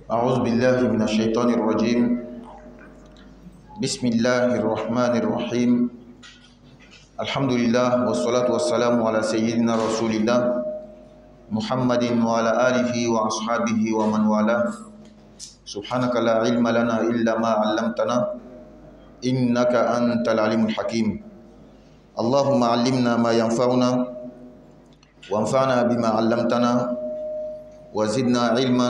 أعوذ بالله من الشيطان الرجيم. بسم الله الرحمن الرحيم. الحمد لله والصلاة والسلام على سيدنا رسول الله محمد وعلى آله وأصحابه ومن والاه. سبحانك لا علم لنا إلا ما علمتنا إنك أنت العليم الحكيم. اللهم علمنا ما ينفعنا وانفعنا بما علمتنا وزدنا علما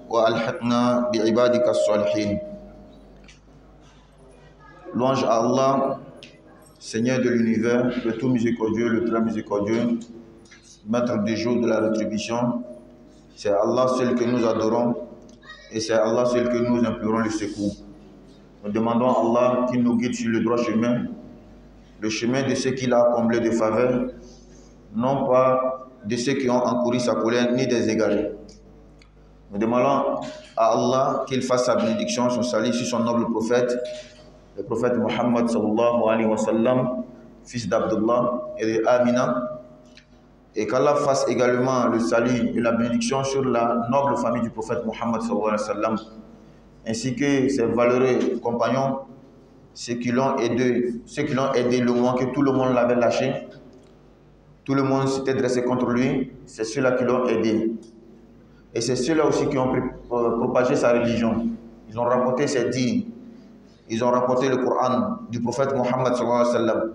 وألحقنا بعبادك الصالحين. Louange à Allah, Seigneur de l'univers, le tout miséricordieux, le très miséricordieux, maître du jour de la rétribution. C'est Allah seul que nous adorons et c'est Allah seul que nous implorons le secours. Nous demandons à Allah qu'il nous guide sur le droit chemin, le chemin de ceux qu'il a comblé de faveurs, non pas de ceux qui ont encouru sa colère ni des égarés. Nous demandons à Allah qu'il fasse sa bénédiction, son salut sur son noble prophète, le prophète Mohammed sallallahu alayhi wa sallam, fils d'Abdullah et d'Amina, et qu'Allah fasse également le salut et la bénédiction sur la noble famille du prophète Mohammed sallallahu alayhi wa sallam, ainsi que ses valeureux compagnons, ceux qui l'ont aidé le moment que tout le monde l'avait lâché, tout le monde s'était dressé contre lui, c'est ceux-là qui l'ont aidé. Et c'est ceux-là aussi qui ont propagé sa religion. Ils ont rapporté ses dînes. Ils ont rapporté le Coran du prophète Mohammed sallallahu alayhi wa sallam.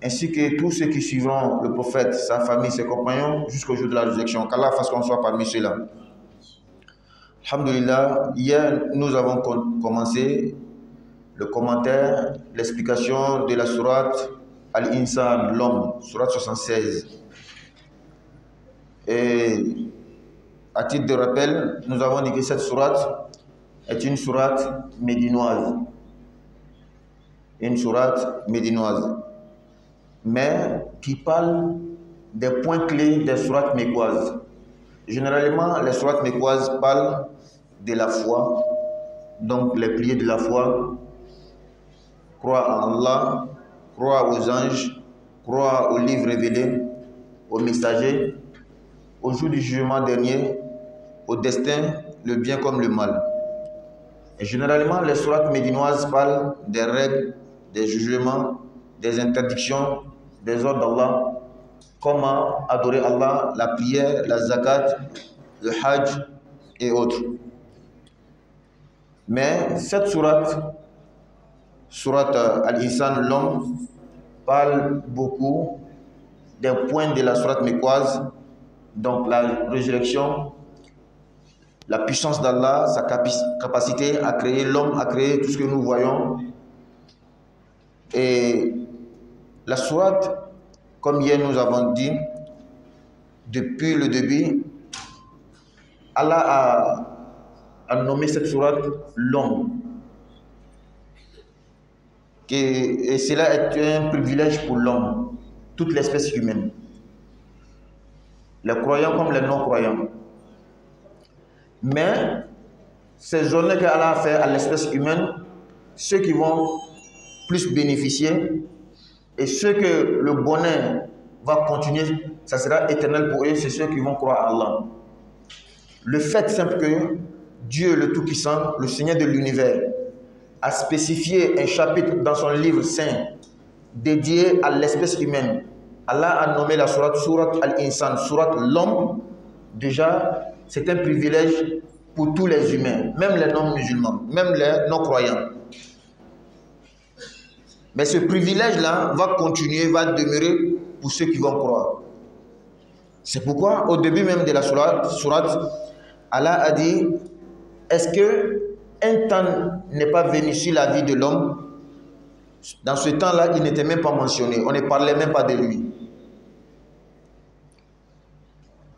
Ainsi que tous ceux qui suivront le prophète, sa famille, ses compagnons, jusqu'au jour de la résurrection. Qu'Allah fasse qu'on soit parmi ceux-là. Alhamdulillah, hier nous avons commencé le commentaire, l'explication de la sourate Al-Insan, l'homme, sourate 76. Et à titre de rappel, nous avons dit que cette sourate est une sourate médinoise. Une sourate médinoise. Mais qui parle des points clés des sourates mécoises. Généralement, les sourates mécoises parlent de la foi, donc les prières de la foi, croire en Allah, croire aux anges, croire aux livres révélés, aux messagers, au jour du jugement dernier, au destin, le bien comme le mal. Et généralement, les sourates médinoises parlent des règles, des jugements, des interdictions, des ordres d'Allah, comment adorer Allah, la prière, la zakat, le hajj et autres. Mais cette sourate Al-Insan, l'homme, parle beaucoup des points de la sourate mécoise, donc la résurrection, la puissance d'Allah, sa capacité à créer l'homme, à créer tout ce que nous voyons. Et la sourate, comme hier nous avons dit, depuis le début, Allah a nommé cette sourate l'homme. Et cela est un privilège pour l'homme, toute l'espèce humaine, les croyants comme les non-croyants. Mais ces journées qu'Allah a fait à l'espèce humaine, ceux qui vont plus bénéficier et ceux que le bonheur va continuer, ça sera éternel pour eux, c'est ceux qui vont croire à Allah. Le fait simple que Dieu le Tout-Puissant, le Seigneur de l'univers, a spécifié un chapitre dans son livre saint dédié à l'espèce humaine. Allah a nommé la sourate Al-Insan, sourate l'homme. Déjà, c'est un privilège pour tous les humains, même les non-musulmans, même les non-croyants. Mais ce privilège-là va continuer, va demeurer pour ceux qui vont croire. C'est pourquoi, au début même de la sourate, Allah a dit, est-ce qu'un temps n'est pas venu sur la vie de l'homme? Dans ce temps-là, il n'était même pas mentionné, on ne parlait même pas de lui.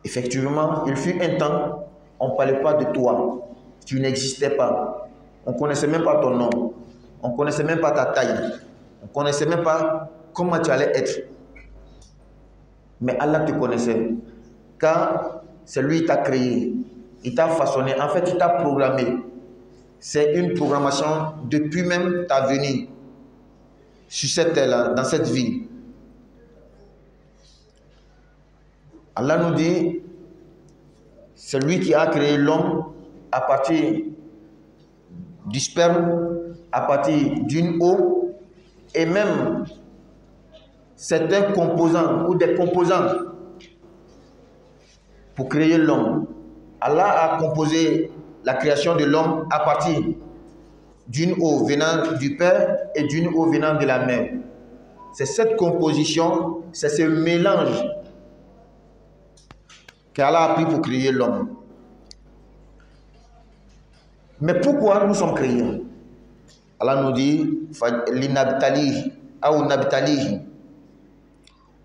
Effectivement, il fut un temps, on ne parlait pas de toi. Tu n'existais pas. On ne connaissait même pas ton nom. On ne connaissait même pas ta taille. On ne connaissait même pas comment tu allais être. Mais Allah te connaissait. Car c'est lui qui t'a créé. Il t'a façonné. En fait, il t'a programmé. C'est une programmation depuis même ta venue sur cette terre-là, dans cette vie. Allah nous dit, c'est lui qui a créé l'homme à partir du sperme, à partir d'une eau, et même certains composants ou des composants pour créer l'homme. Allah a composé la création de l'homme à partir d'une eau venant du Père et d'une eau venant de la Mère. C'est cette composition, c'est ce mélange qu'Allah a pris pour créer l'homme. Mais pourquoi nous sommes créés? Allah nous dit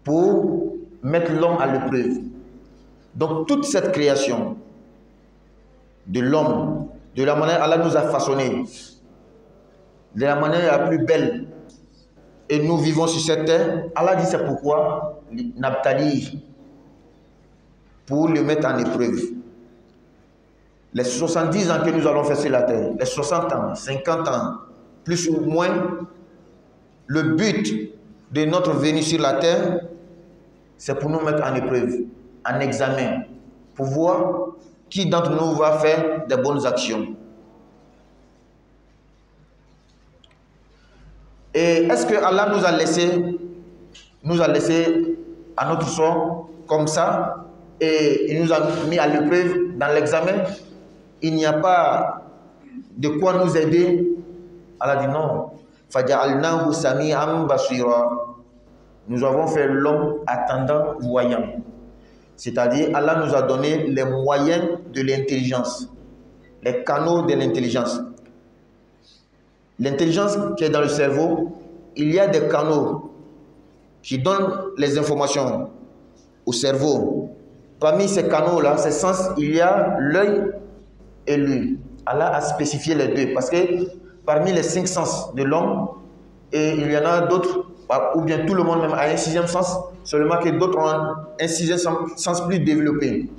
pour mettre l'homme à l'épreuve. Donc toute cette création de l'homme, de la manière Allah nous a façonné, de la manière la plus belle, et nous vivons sur cette terre, Allah dit c'est pourquoi Nabtali, pour le mettre en épreuve. Les 70 ans que nous allons faire sur la terre, les 60 ans, 50 ans, plus ou moins, le but de notre venue sur la terre, c'est pour nous mettre en épreuve, en examen, pour voir qui d'entre nous va faire des bonnes actions. Et est-ce que Allah nous a laissé à notre sort comme ça et il nous a mis à l'épreuve dans l'examen? Il n'y a pas de quoi nous aider. Allah dit non. Faja'alnahu sami'an basira. Nous avons fait l'homme attendant voyant. C'est-à-dire Allah nous a donné les moyens de l'intelligence, les canaux de l'intelligence. L'intelligence qui est dans le cerveau, il y a des canaux qui donnent les informations au cerveau. Parmi ces canaux-là, ces sens, il y a l'œil et l'ouïe. Allah a spécifié les deux parce que parmi les 5 sens de l'homme, et il y en a d'autres, ou bien tout le monde même a un 6e sens, seulement que d'autres ont un 6e sens plus développé.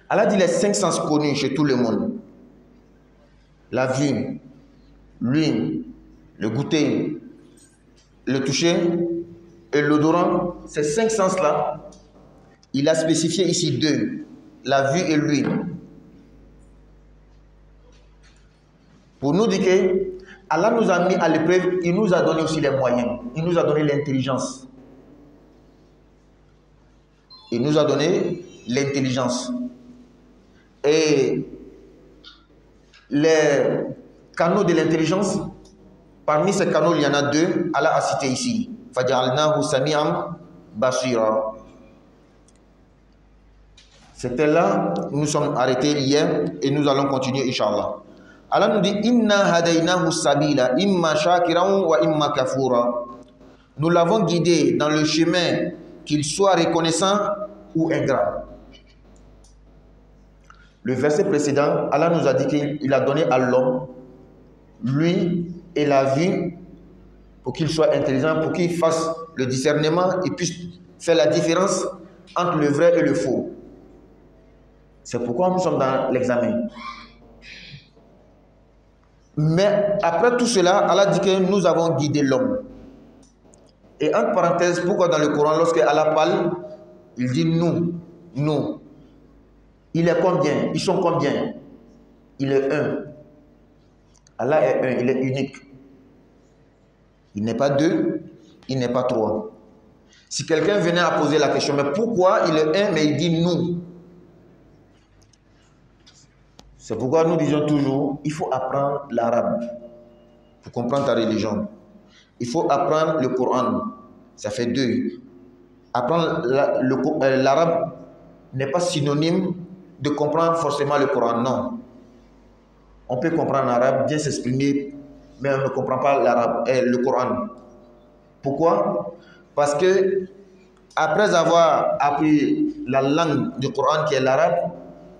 Allah dit les 5 sens connus chez tout le monde. La vue, l'ouïe, le goûter, le toucher et l'odorant, ces 5 sens-là, il a spécifié ici 2, la vue et l'ouïe. Pour nous dire que Allah nous a mis à l'épreuve, il nous a donné aussi les moyens, il nous a donné l'intelligence. Il nous a donné l'intelligence. Et les canaux de l'intelligence, parmi ces canaux, il y en a 2, Allah a cité ici. Faja'alnahu sami'an basira. C'était là, nous sommes arrêtés hier et nous allons continuer, Inch'Allah. Allah nous dit Inna hadaynahu sabila imma shakiran wa imma kafura. Nous l'avons guidé dans le chemin qu'il soit reconnaissant ou ingrat. Le verset précédent, Allah nous a dit qu'il a donné à l'homme, lui et la vue, pour qu'il soit intelligent, pour qu'il fasse le discernement et puisse faire la différence entre le vrai et le faux. C'est pourquoi nous sommes dans l'examen. Mais après tout cela, Allah dit que nous avons guidé l'homme. Et entre parenthèses, pourquoi dans le Coran, lorsque Allah parle, il dit nous, nous. Il est combien? Ils sont combien? Il est un. Allah est un, il est unique. Il n'est pas 2, il n'est pas 3. Si quelqu'un venait à poser la question, mais pourquoi il est un, mais il dit nous? C'est pourquoi nous disons toujours, il faut apprendre l'arabe pour comprendre ta religion. Il faut apprendre le Coran. Ça fait 2. Apprendre l'arabe n'est pas synonyme de comprendre forcément le Coran, non. On peut comprendre l'arabe, bien s'exprimer, mais on ne comprend pas le Coran. Pourquoi? Parce que après avoir appris la langue du Coran qui est l'arabe,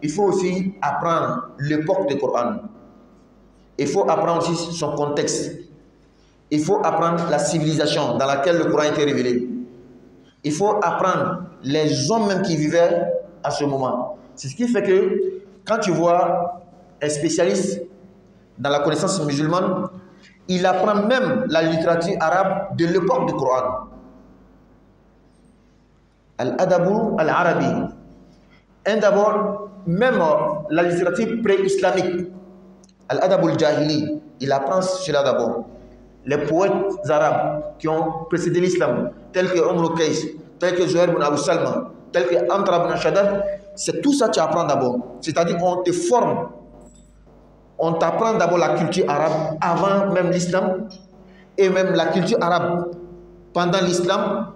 il faut aussi apprendre l'époque du Coran. Il faut apprendre aussi son contexte. Il faut apprendre la civilisation dans laquelle le Coran a été révélé. Il faut apprendre les hommes même qui vivaient à ce moment. C'est ce qui fait que quand tu vois un spécialiste dans la connaissance musulmane, il apprend même la littérature arabe de l'époque du Coran. Al-Adabu al-Arabi. D'abord, même la littérature pré-islamique, Al-Adab al-Jahili, il apprend cela d'abord. Les poètes arabes qui ont précédé l'islam, tels que Umr Qais, tels que Zuhair ibn Abu Salma, tels que Amr ibn Shaddad, c'est tout ça que tu apprends d'abord. C'est-à-dire qu'on te forme, on t'apprend d'abord la culture arabe avant même l'islam, et même la culture arabe pendant l'islam,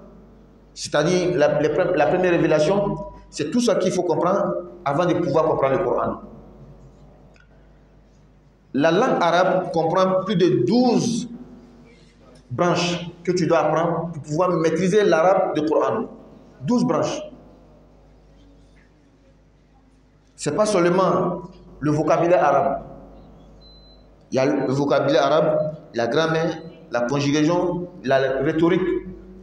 c'est-à-dire la première révélation, c'est tout ça qu'il faut comprendre avant de pouvoir comprendre le Coran. La langue arabe comprend plus de 12 branches que tu dois apprendre pour pouvoir maîtriser l'arabe du Coran. 12 branches. Ce n'est pas seulement le vocabulaire arabe. Il y a le vocabulaire arabe, la grammaire, la conjugaison, la rhétorique.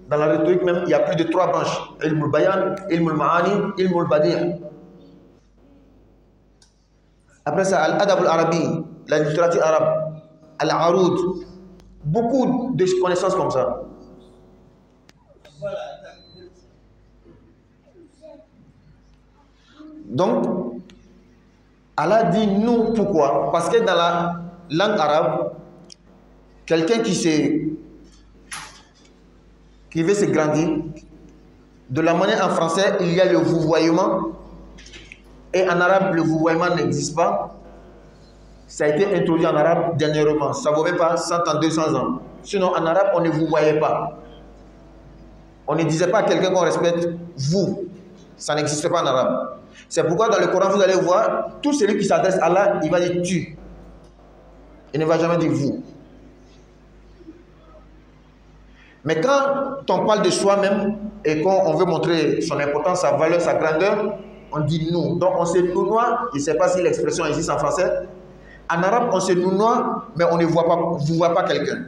Dans la rhétorique même, il y a plus de 3 branches. Ilm al-Bayan, Ilm al-Ma'ani, Ilm al-Badi'. Après ça, Al-Adab al-Arabi, la littérature arabe, Al-Aroud. Beaucoup de connaissances comme ça. Donc, Allah dit nous, pourquoi? Parce que dans la langue arabe, quelqu'un qui veut se grandir, de la manière en français, il y a le vouvoiement, et en arabe, le vouvoiement n'existe pas. Ça a été introduit en arabe dernièrement, ça ne vaut même pas 100 ans, 200 ans. Sinon, en arabe, on ne vous voyait pas. On ne disait pas à quelqu'un qu'on respecte vous. Ça n'existe pas en arabe. C'est pourquoi dans le Coran, vous allez voir, tout celui qui s'adresse à Allah, il va dire tu. Il ne va jamais dire vous. Mais quand on parle de soi-même et qu'on veut montrer son importance, sa valeur, sa grandeur, on dit nous. Donc on se nounoie, je ne sais pas si l'expression existe en français. En arabe, on se nounoie, mais on ne voit pas, vous voit pas quelqu'un.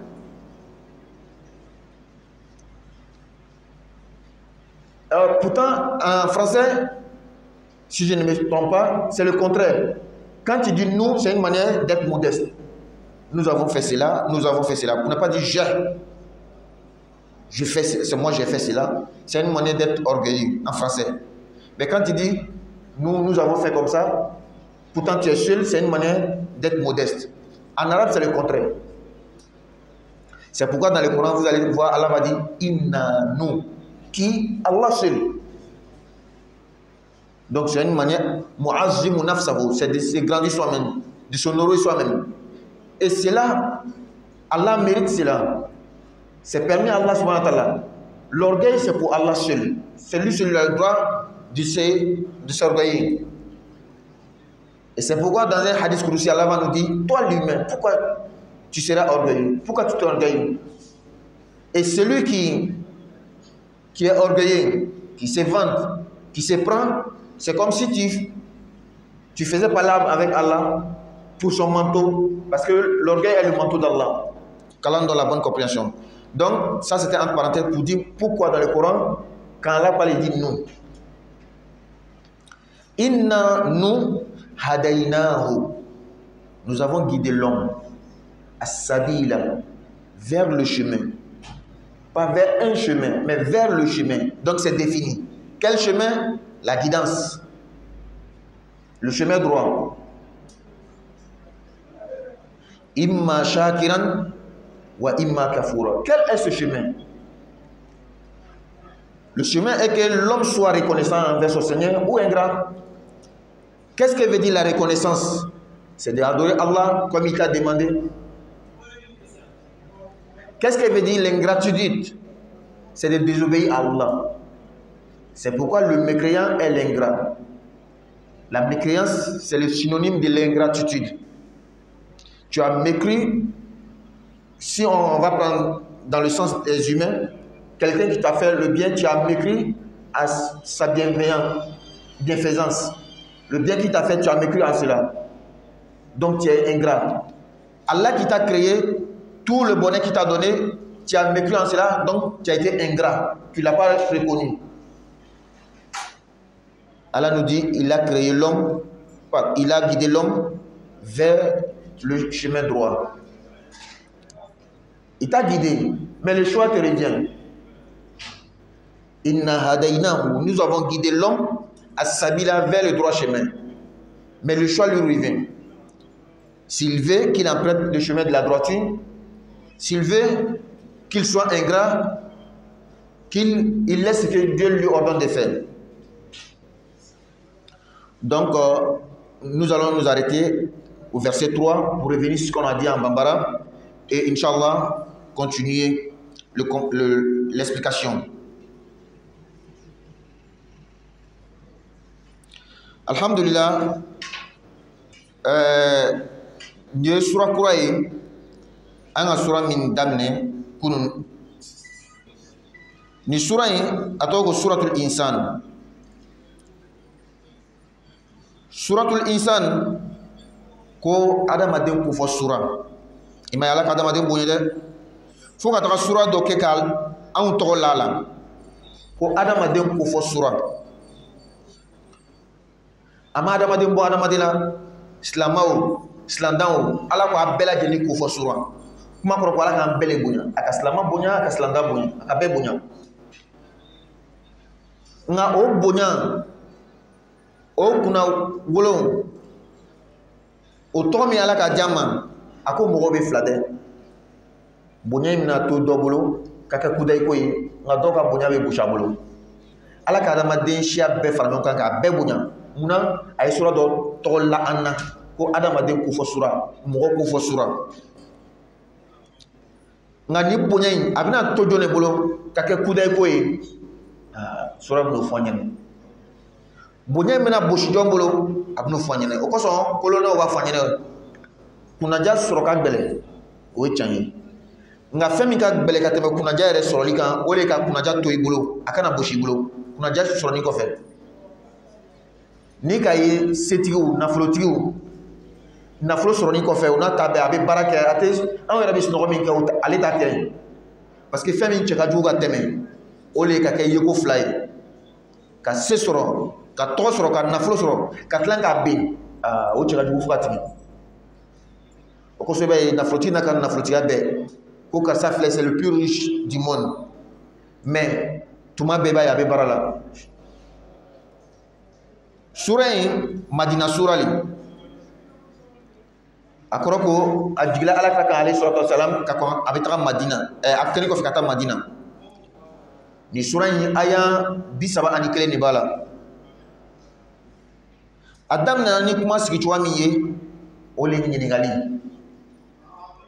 Pourtant, en français, si je ne me trompe pas, c'est le contraire. Quand tu dis nous, c'est une manière d'être modeste. Nous avons fait cela, nous avons fait cela. Pour ne pas dire je fais, c'est moi j'ai fait cela. C'est une manière d'être orgueilleux en français. Mais quand tu dis nous avons fait comme ça, pourtant tu es seul, c'est une manière d'être modeste. En arabe, c'est le contraire. C'est pourquoi dans le Coran, vous allez voir, Allah va dire inna nous, qui Allah seul. Donc c'est une manière mu'azzimu nafsahu, c'est de se grandir soi-même, de s'honorer soi-même. Et cela, Allah mérite cela. C'est permis à Allah subhanahu wa ta'ala. L'orgueil, c'est pour Allah seul. C'est lui seul qui a le droit de s'orgueiller. Et c'est pourquoi dans un hadith crucial, Allah va nous dire, toi l'humain, pourquoi tu seras orgueilleux? Pourquoi tu t'orgueilles? Et celui qui est orgueilleux, qui se vante, qui se prend, c'est comme si tu faisais palabre avec Allah pour son manteau, parce que l'orgueil est le manteau d'Allah. Qu'Allah donne la bonne compréhension. Donc, ça c'était entre parenthèses pour dire pourquoi dans le Coran, quand Allah parle, il dit nous. Inna nous hadaynahu. Nous avons guidé l'homme as-sabila, vers le chemin. Pas vers un chemin, mais vers le chemin. Donc c'est défini. Quel chemin? La guidance. Le chemin droit. Imma shakiran wa imma kafura. Quel est ce chemin? Le chemin est que l'homme soit reconnaissant envers son Seigneur ou ingrat. Qu'est-ce que veut dire la reconnaissance? C'est d'adorer Allah comme il t'a demandé. Qu'est-ce que veut dire l'ingratitude? C'est de désobéir à Allah. C'est pourquoi le mécréant est l'ingrat. La mécréance, c'est le synonyme de l'ingratitude. Tu as mécrit, si on va prendre dans le sens des humains, quelqu'un qui t'a fait le bien, tu as mécrit à sa bienfaisance. Le bien qu'il t'a fait, tu as mécrit à cela. Donc tu es ingrat. Allah qui t'a créé, tout le bonheur qu'il t'a donné, tu as mécrit en cela, donc tu as été ingrat. Tu ne l'as pas reconnu. Allah nous dit, il a créé l'homme, il a guidé l'homme vers le chemin droit. Il t'a guidé, mais le choix te revient. Inna hadaynahu, nous avons guidé l'homme as-sabila vers le droit chemin. Mais le choix lui revient. S'il veut qu'il emprunte le chemin de la droiture, s'il veut qu'il soit ingrat, qu'il laisse ce que Dieu lui ordonne de faire. Donc, nous allons nous arrêter au verset 3 pour revenir sur ce qu'on a dit en Bambara et Inch'Allah continuer l'explication. Alhamdulillah, Dieu surah Kouraï, un surah min damne kunun. Ni surah atoko suratul insan. Suratul insan ko adamaden ko fo surah. Ima yala ka adamaden bonye de. Fo ka taka surah do ke kal an to lala. Ko adamaden ko fo surah. Ama adamaden bo adamadela islamao islandao ala ko abela jeli ko fo surah. Kuma ko ala kan bele bonya aka islama bonya aka islanda bonya aka be bonya. Nga o bonya o kuna wolon o to mi ala ka jama ako mogo be flade bonya mina to dobolo kaka kudai ko yi nga do ka bonya be bushabolo ala ka dama den shia be farano kan ka be bonya muna ay sura do to la anna ko adama den ku fo sura mogo ku fo sura nga ni bonya abina to jone bolo kaka kudai ko yi sura no fonyene bonya mena boshi jombolo abno fanyene o koso kolono wa fanyene kuna ja soro ka gbele o chanyi nga femi ka gbele ka tebe kuna ja ere soro lika o le ka kuna ja to ibolo akana boshi ibolo kuna ja soro ni ko fe ni ka ye setigo na flotigo na flo soro ni ko fe ona tabe abe baraka ate an era bi sino min ka ale ta te parce que femi cheka juga teme o le ka ke yeko fly ka se soro ka to soro ka naflo soro ka tlan ka be o cheka jugu fatimi o ko sebe na flotina ka na flotia be ko ka sa c'est le plus riche du monde mais tuma be ba ya be barala sura madina sura li akoroko ajigla ala ka alayhi salatu wasalam ka ko abita madina akeni ko fikata madina ni sura aya bisaba ani kele ni bala adam na ni kuma sigi chwa miye ole nyingali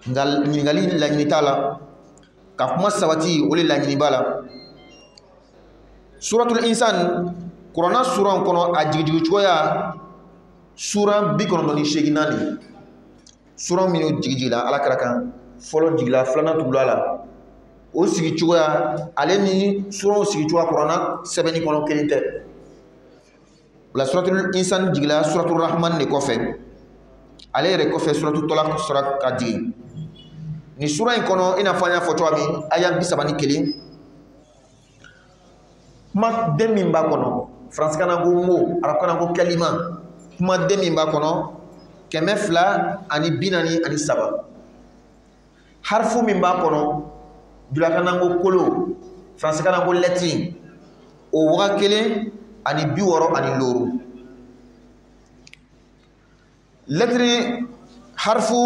ngal nyingali la nyitala ka kuma sabati ole la nyibala suratul insan qur'ana sura kono ajigi chwa sura bi kono ni sheginani sura mi no jigila ala karaka folo jigila flana tubula o sigi chwa ale ni sura sigi chwa qur'ana sebeni kono kelinte la suratul insan jigla suratul rahman ne kofe ale re kofe suratul talaq surat kadi ni sura kono ina fanya foto ami aya bisabani keli ma demi mba kono france kana go mo arab kana go kalima ma demi mba kono keme fla ani binani ani saba harfu mimba kono dula kana go kolo france kana go lettre o wa kele ani biworo ani loru lettre harfu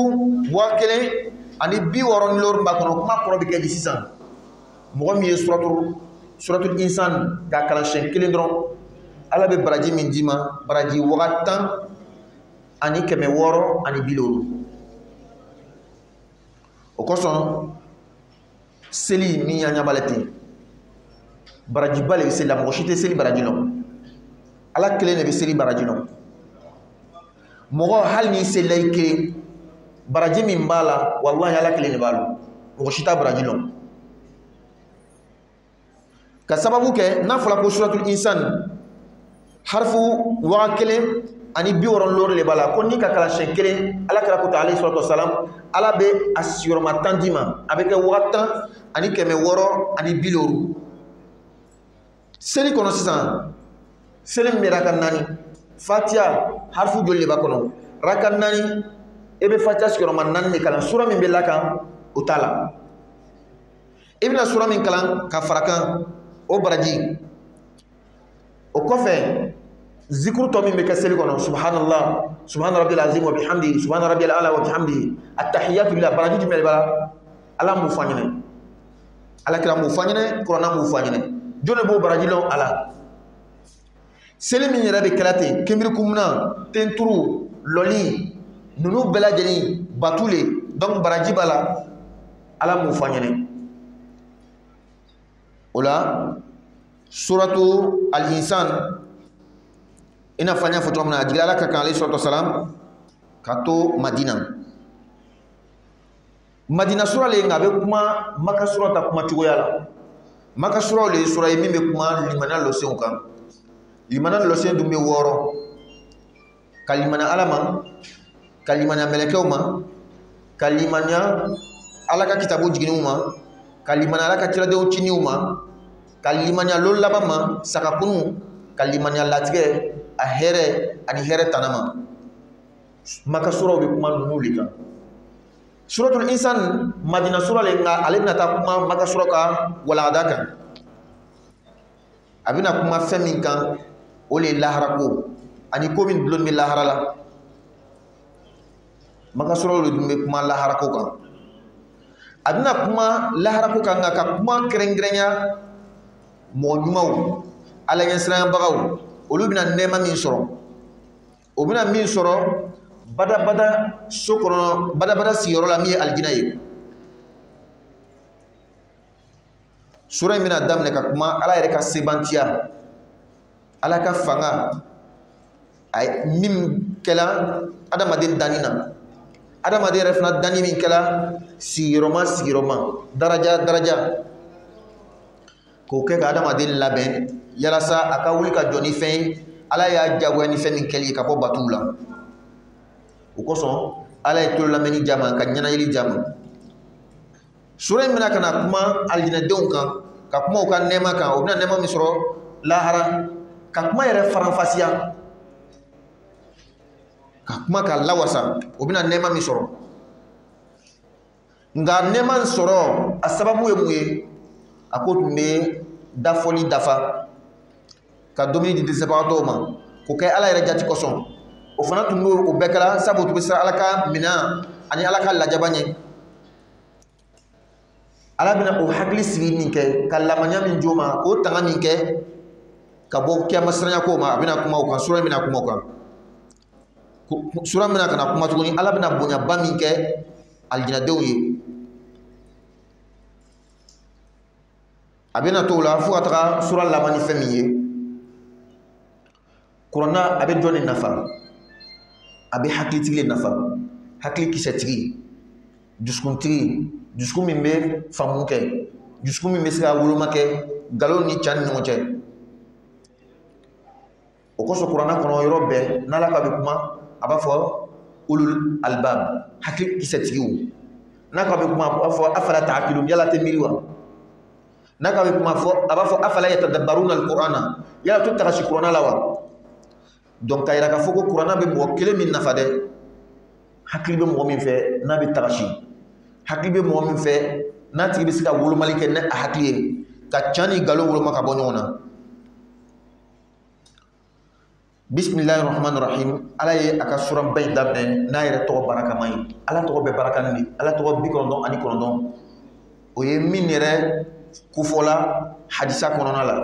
wakele ani biworo ni loru bakono kuma koro bike di sisan mo mi suratul insan ga kala shen kelen dron ala be baraji min dima baraji wakatan ani keme woro ani biloru o koson seli mi anya balati baraji bale c'est la mochite seli baraji no ala kele ne be seli baraji no mogo hal ni selay ke baraji min bala wallahi ala kele ne balu mochita baraji no ka sababu ke na fala ko suratul insan harfu wa kele ani bi woron lor le bala ko ni ka kala shenkele ala kala ko ta'ala sallallahu alaihi wasallam ala be asiro matandima avec watan ani keme woro ani biloru seli kono sisan seli mi rakan nani fatia harfu jolle ba kono rakan nani ebe fatia sikoro man nani kala sura min be lakan utala ibna sura min kalan ka farakan o baraji o kofe zikru to min be kaseli kono subhanallah subhana rabbil azim wa bihamdihi subhana rabbil ala wa bihamdihi at-tahiyatu lillah baraji jumel bala ala mu fanyene ala kira mu fanyene qur'ana mu fanyene jone bo baraji lo ala seli min yere be kelate kemir kumna tenturu loli nunu bela jeni batule donc baraji bala ala mu fanyene ola suratu al-insan ina fanya foto mna jigala ala ka kan alayhi salatu wasalam kato Madina sura le ngabe kuma maka sura ta kuma tugo yala maka sura le sura yimi be kuma limana lo sen kan limana lo sen dumbe woro kalimana alama kalimana melekewma kalimanya alaka kitabu jiginuma kalimana alaka kira de uchiniuma kalimanya lollabama sakakunu kalimanya latige a here ani here tanama maka sura be kuma nulika suratul insan madina sura le nga alibna ta kuma maka sura ka wala adaka abina kuma femin kan ole lahara ko ani ko min blon mi lahara la maka sura le dum kuma lahara ko kan abina kuma lahara ko kan ka kuma kerengrenya mo nyumaw ala yensran bagaw olu bina nema min soro o bina min soro bada sokoro bada siyoro la mi aljina ye sura mina damne ka kuma ala yere ka sebantia ala ka fanga ay mim kala adama den danina adama de refna dani min kala siroma daraja ko ke ga adama den laben yala sa aka wuli ka joni fen ala ya jago ni fen min kali ka bo batula o koson ala e tol lameni jama ka nyana yili jama sura mina kana kuma aljina don kan ka kuma o kan nema kan o bina nema misro lahara ka kuma yere faranfasiya ka kuma ka lawasa o bina nema misro nga nema soro asababu emuye akotumbe dafoli dafa ka domini di desebato ma ko kay ala yere jati koson o fana tun o bekala sabu to bisra alaka mina ani alaka lajabanye ala bina o hakli sigi min ke kallamanya min joma o tanga min ke ka bo ke masranya ko ma bina kuma o kan sura mina kuma o kan sura mina kana kuma tuguni ala bina bonya ba min ke aljina dewye abina to la fu ataka sura lamani femiye Qur'ana abe joni nafa abe hakli tigile nafa hakli kisatigi duskun min be famu ke duskun min be sika wuluma ke galo ni chan ni moche o ko so Qur'ana kono yoro be nala ka be kuma aba fo ulul albab hakli kisatigi naka be kuma aba fo afala ta'qilun yala temiriwa naka be kuma fo aba fo afala yatadabbaruna alqur'ana yala tutaka Qur'ana lawa donc kayira ka foko Qur'ana be mo kele min nafa de hakli be mo min fe na be tagashi hakli be mo min fe na tigi be sika wolo malike ne hakli ka chani galo wolo maka bonyona bismillahir rahmanir rahim ala ye aka suram bay dabne na yere to baraka may ala to be baraka ni ala to bi ko don ani ko don o ye min yere ku fola hadisa konona la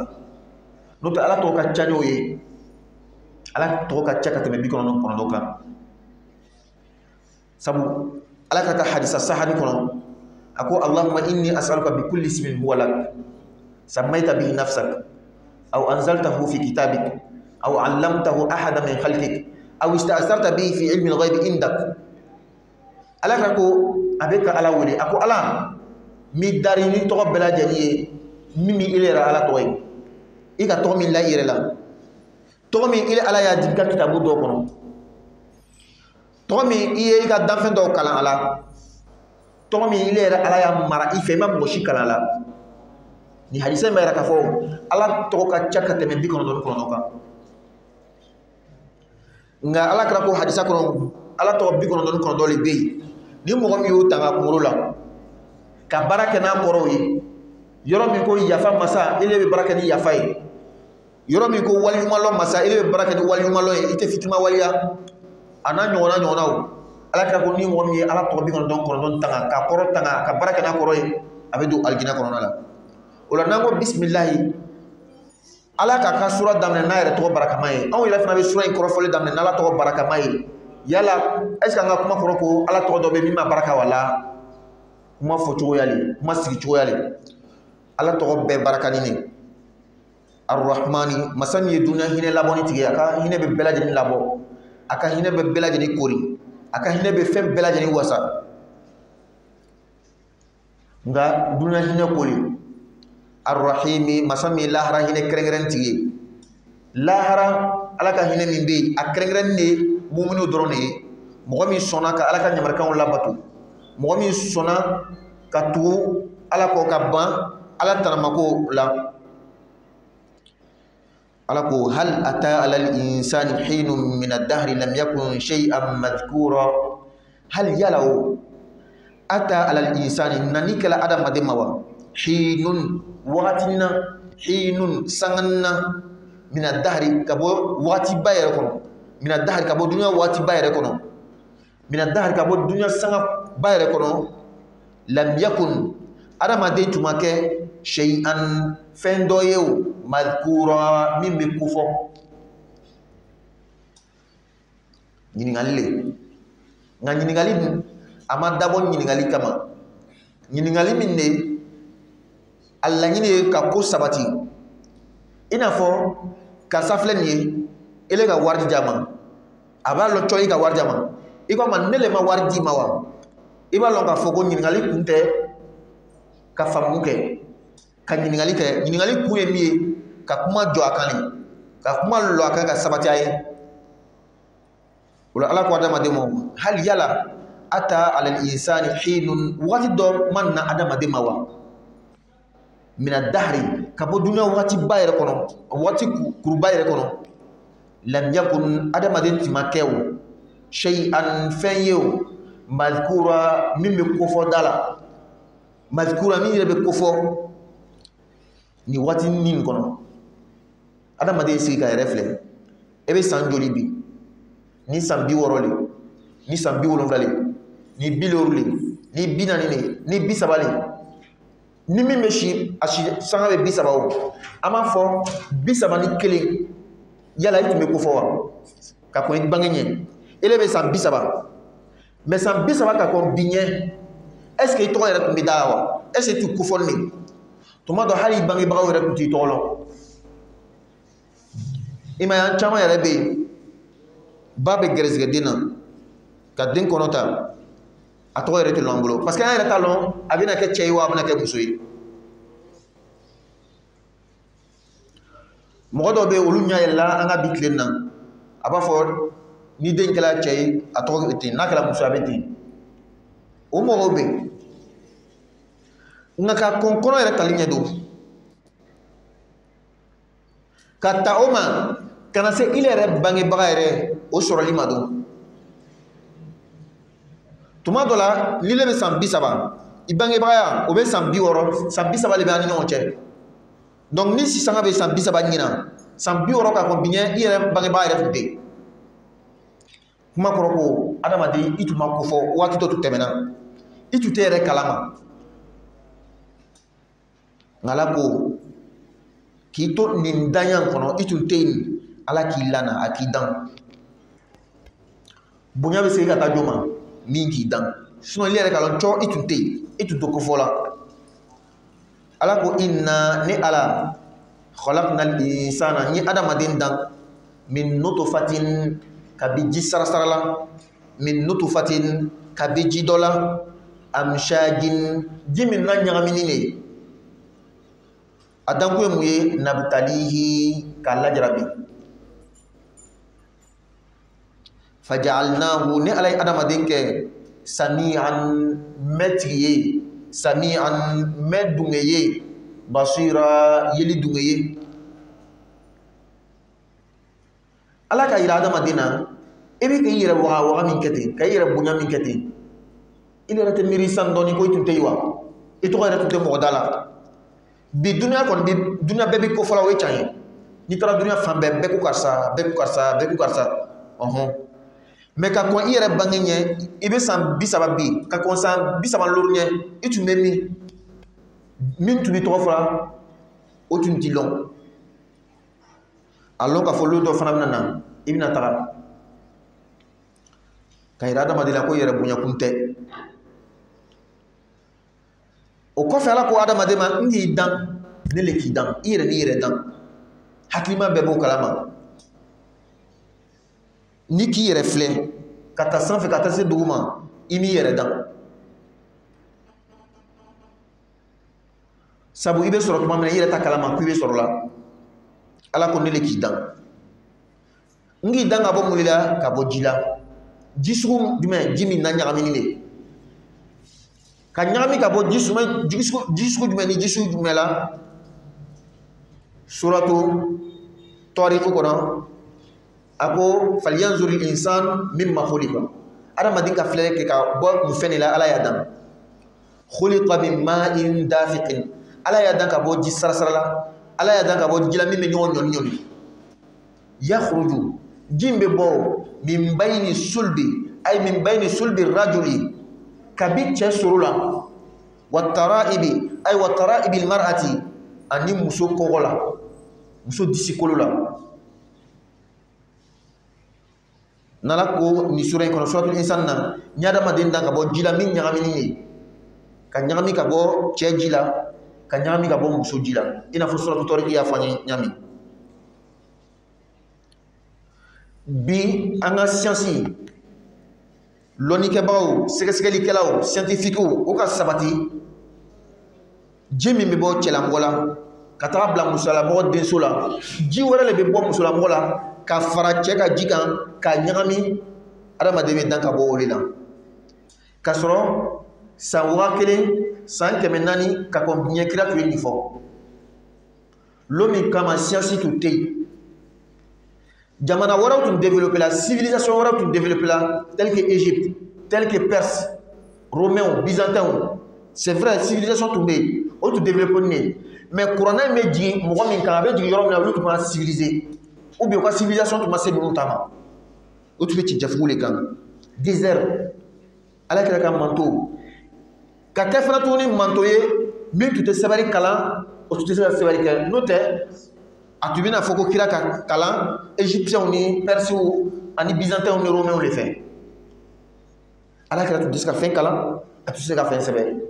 no to ala to ka chani o ye ala to ka chaka teme bi kono kono kan sabu ala ka hadisa sahani kono ako allahumma inni as'aluka bi kulli ismin huwa lak sammayta bihi nafsak aw anzaltahu fi kitabik aw 'allamtahu ahada min khalqik aw ista'sarta bihi fi ilmi al-ghaib indak ala ka ko abeka ala wuli ako ala mi dari ni to bela jani mimi ilera ala to yi ika to min la irela tomi ile ala ya dikka kitabu do kono tomi iye ka danfen do kala ala tomi ile ala ya mara ife ma moshi kala ala ni hadisa mera ka fo ala to ka chaka teme bi kono do kono ka nga ala kra ko hadisa kono ala to bi kono do le be ni mo mi yo tanga ko la ka baraka na koro yi yoro mi ko yafa masa ile be baraka ni yafa yi yoro mi ko wali malo masa ile baraka ni wali malo ite fitima waliya ana nyona o ala ka ko ni mo mi ala to bi ko don tanga ka koro tanga ka baraka na koro abedu aljina kono la wala nango bismillah ala ka sura damne na yere to baraka mai on ila fana be sura in koro fole damne na ala to baraka mai yala est-ce que nga kuma koro ko ala to do be mi ma baraka wala kuma fo to yali kuma sigi to yali ala to be baraka ni arrahmani masami dunya hine laboni tigi aka hine be belaje ni labo aka hine be belaje ni kori aka hine be fem belaje ni wasa nga dunya hine kori arrahimi masami lahara hine krengren tigi lahara alaka hine min be akrengren ne mu'minu drone mo mi sona ka alaka nyamarkan wala batu mo mi sona ka tu ala ko ka ban ala taramako la alako hal ata ala al-insani hinun min ad-dahr lam yakun shay'an madhkura hal yalau ata ala al-insani nanikala adam mademawa hinun watina hinun sanganna min ad-dahr kabo wati bayre kono min ad-dahr kabo dunya wati bayre kono min ad-dahr kabo dunya sanga bayre kono lam yakun adam ade tumake shay'an fendo yew madhkura min be kufo ñiningali nga ñiningali ama dabo ñiningali kama ñiningali min ne alla ñine ka ko sabati ina fo ka saflen ye ele ga wardi jama aba lo choy ga wardi jama iko man nele ma wardi mawa iba lo ka fogo ñiningali kunte ka famuke ka ñiningali ke ñiningali kuye miye ka kuma jo akali ka kuma lo akali ka sabati ay wala ala ko adama demo hal yala ata ala al insani hinun wati do man na adama demawa min ad-dahri ka bo dunya wati bayre kono wati kur bayre kono lam yakun adama den timakew shay'an fanyu madhkura mimbe kofo dala madhkura min rebe kofo ni wati nin kono adama de sika refle ebe sanjoli bi ni sambi worole ni sambi wolonfale ni bilorule ni binanine ni bisabale ni mi meshi ashi sanga be bisabawo ama fo bisaba ni kele yala itu me ko fo wa ka ko bangenye ele be sam bisaba mais sam bisaba ka ko binye est-ce que to yara ko bidawa est-ce que tu ko folni to ma do hali bangi bawo yara ko ti tolo ima yan chama yara be babe geresge dina ka den konota ato yara to longulo parce que yara talon abina ke cheywa abina ke musoyi mogodo be olu nya yalla anga biklenna aba for ni den kala chey ato eti nakala muso abeti o mogo be ngaka konkono yara talinya do kata oma kana se ile re bangi bagayre o soro lima do tuma dola lile be sambi saba ibangi bagaya o be sambi woro sambi saba le be ani no che donc ni si sanga be sambi saba nyina sambi woro ka ko binye ile bangi bagayre fute kuma koroko adama de ituma ko fo wati to temena itu tere kalama ngala ko kito nindanyan kono itu tein ala ki lana akidan bunya be se ka ta joma mingi dan sino lere kalon cho itu te itu to ko fola ala ko inna ni ala khalaqnal insana ni adama din dan min nutfatin kabiji sarasarala min nutfatin kabiji dola amshajin jimin nan nyagamini ne adan ko muye nabtalihi kala jarabi faj'alnahu ni alay adama dinke sami'an metriye sami'an medungeye basira yeli dungeye ala ka ira adama dina ebe ka yira wa min kete ka yira bunya min kete ile rate miri sandoni ko tunte yiwa ito ko rate mo dala bi dunya kon bi dunya bebi ko fala we chaye ni taara dunuya fan bɛɛ bɛɛ ko karisa bɛɛ ko karisa bɛɛ ko karisa mais ka kɔn i yɛrɛ bange ɲɛ i bɛ san 30 bi ka kɔn san 30 lori ɲɛ i tun bɛ min tun bɛ tɔgɔ fɔra o tun t'i lɔn a lɔn k'a fɔ lon dɔ fana bɛna na i bɛna taga ka yira adamaden la ko i yɛrɛ bonyakun tɛ o kɔfɛ ala ko adamaden ma n y'i dan ne le k'i dan i yɛrɛ n'i yɛrɛ dan hakilima bɛɛ b'o kalama ni k'i yɛrɛ filɛ ka taa sanfɛ ka taa se dugu ma i m'i yɛrɛ dan sabu i bɛ sɔrɔ tuma min na i yɛrɛ ta kalama k'i bɛ sɔrɔ la ala ko ne le k'i dan n k'i dan ka bɔ mun la ka bɔ ji la ji sugu jumɛn ji min na ɲagamini de ka ɲagami ka bɔ ji sugu jumɛn ni ji sugu jumɛn la suratu tɔriku kɔnɔ a ko falyanzuri insan mimma khuliqa adamaden ka filɛ kɛ ka bɔ mun fɛn de la ala y'a dan khuliqa min ma'in dafiqin ala y'a dan ka bɔ ji sarasara la ala y'a dan ka bɔ ji la min bɛ ɲɔgɔn ɲɔni ɲɔni yakhruju ji in bɛ bɔ min bayni sulbi ay min bayni sulbi rajuli kabi cɛ soro la wa tara'ibi ay wa tara'ibil mar'ati ani muso kɔgɔ la muso disi kolo la nala ko ni sura in kɔnɔ suratul insan na ni adamaden dan ka bɔ ji la min ɲagamini ye ka ɲagami ka bɔ cɛ ji la ka ɲagami ka bɔ muso ji la i n'a fɔ suratul tɔriki y'a fɔ an ye ɲami bi an ka siyansi lɔnnikɛbagaw sɛgɛsɛgɛlikɛlaw scientifiquew o ka sabati ji min bɛ bɔ cɛlamɔgɔ la ka taga bila musolamɔgɔ denso la ji wɛrɛ le bɛ bɔ musolamɔgɔ la ka fara cɛ ka ji kan ka ɲagami adamaden bɛ dan ka bɔ o de la ka sɔrɔ san 1000 san 400 ka kɔn diɲɛ kira tun ye nin fɔ lo min kama siyansi tun tɛ yen jamana wɛrɛw tun développé la civilisation wɛrɛw tun développé la tel que Égypte tel que Perse romains byzantins c'est vrai civilisation tun bɛ yen o tun développé ne mais kuranɛ in bɛ jigin mɔgɔ min kan a bɛ jigin yɔrɔ min na olu tun ma civiliser ou bien u ka civilisation tun ma se ninnu ta ma o tun bɛ ci jafugu de kan désert ala kira ka manto ka kɛ fana tuguni manto ye min tun tɛ sɛbɛnni kalan o tun tɛ se ka sɛbɛnni kɛ n'o tɛ a tun bɛna fɔ ko kira ka kalan égyptiens ni persiw ani byzantins ni romains de fɛ ala kira tun tɛ se ka fɛn kalan a tun tɛ se ka fɛn sɛbɛn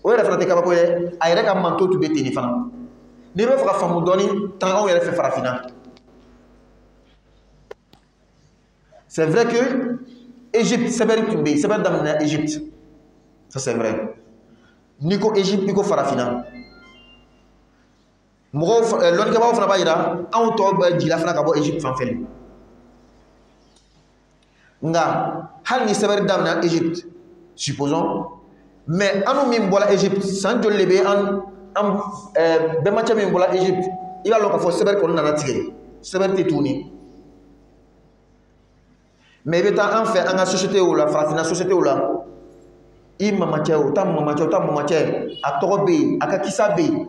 o yɛrɛ fana tɛ kabako ye a yɛrɛ ka manto tun bɛ ten de fana n'i bɛ fɛ ka faamu dɔɔni tan anw yɛrɛ fɛ farafinna c'est vrai que Égypte sɛbɛnni tun bɛ yen sɛbɛnni daminɛna Égypte ça c'est vrai n'i ko Égypte i ko farafinna mɔgɔw lɔnnikɛbagaw fana b'a jira anw tɔw bɛ jigila fana ka bɔ Égypte fan fɛ nka hali ni sɛbɛnni daminɛna Égypte supposons mais anu min bɔra Égypte san joli de bɛ an bɛnbakɛ min bɔra Égypte i b'a lɔn k'a fɔ sɛbɛnni kɔni nana tigɛ sɛbɛnni tɛ tuguni mais i bɛ taa an fɛ an ka société la farafinna société la i mamacɛ o ta mamacɛ o ta mamacɛ a tɔgɔ bɛ yen a ka kisa bɛ yen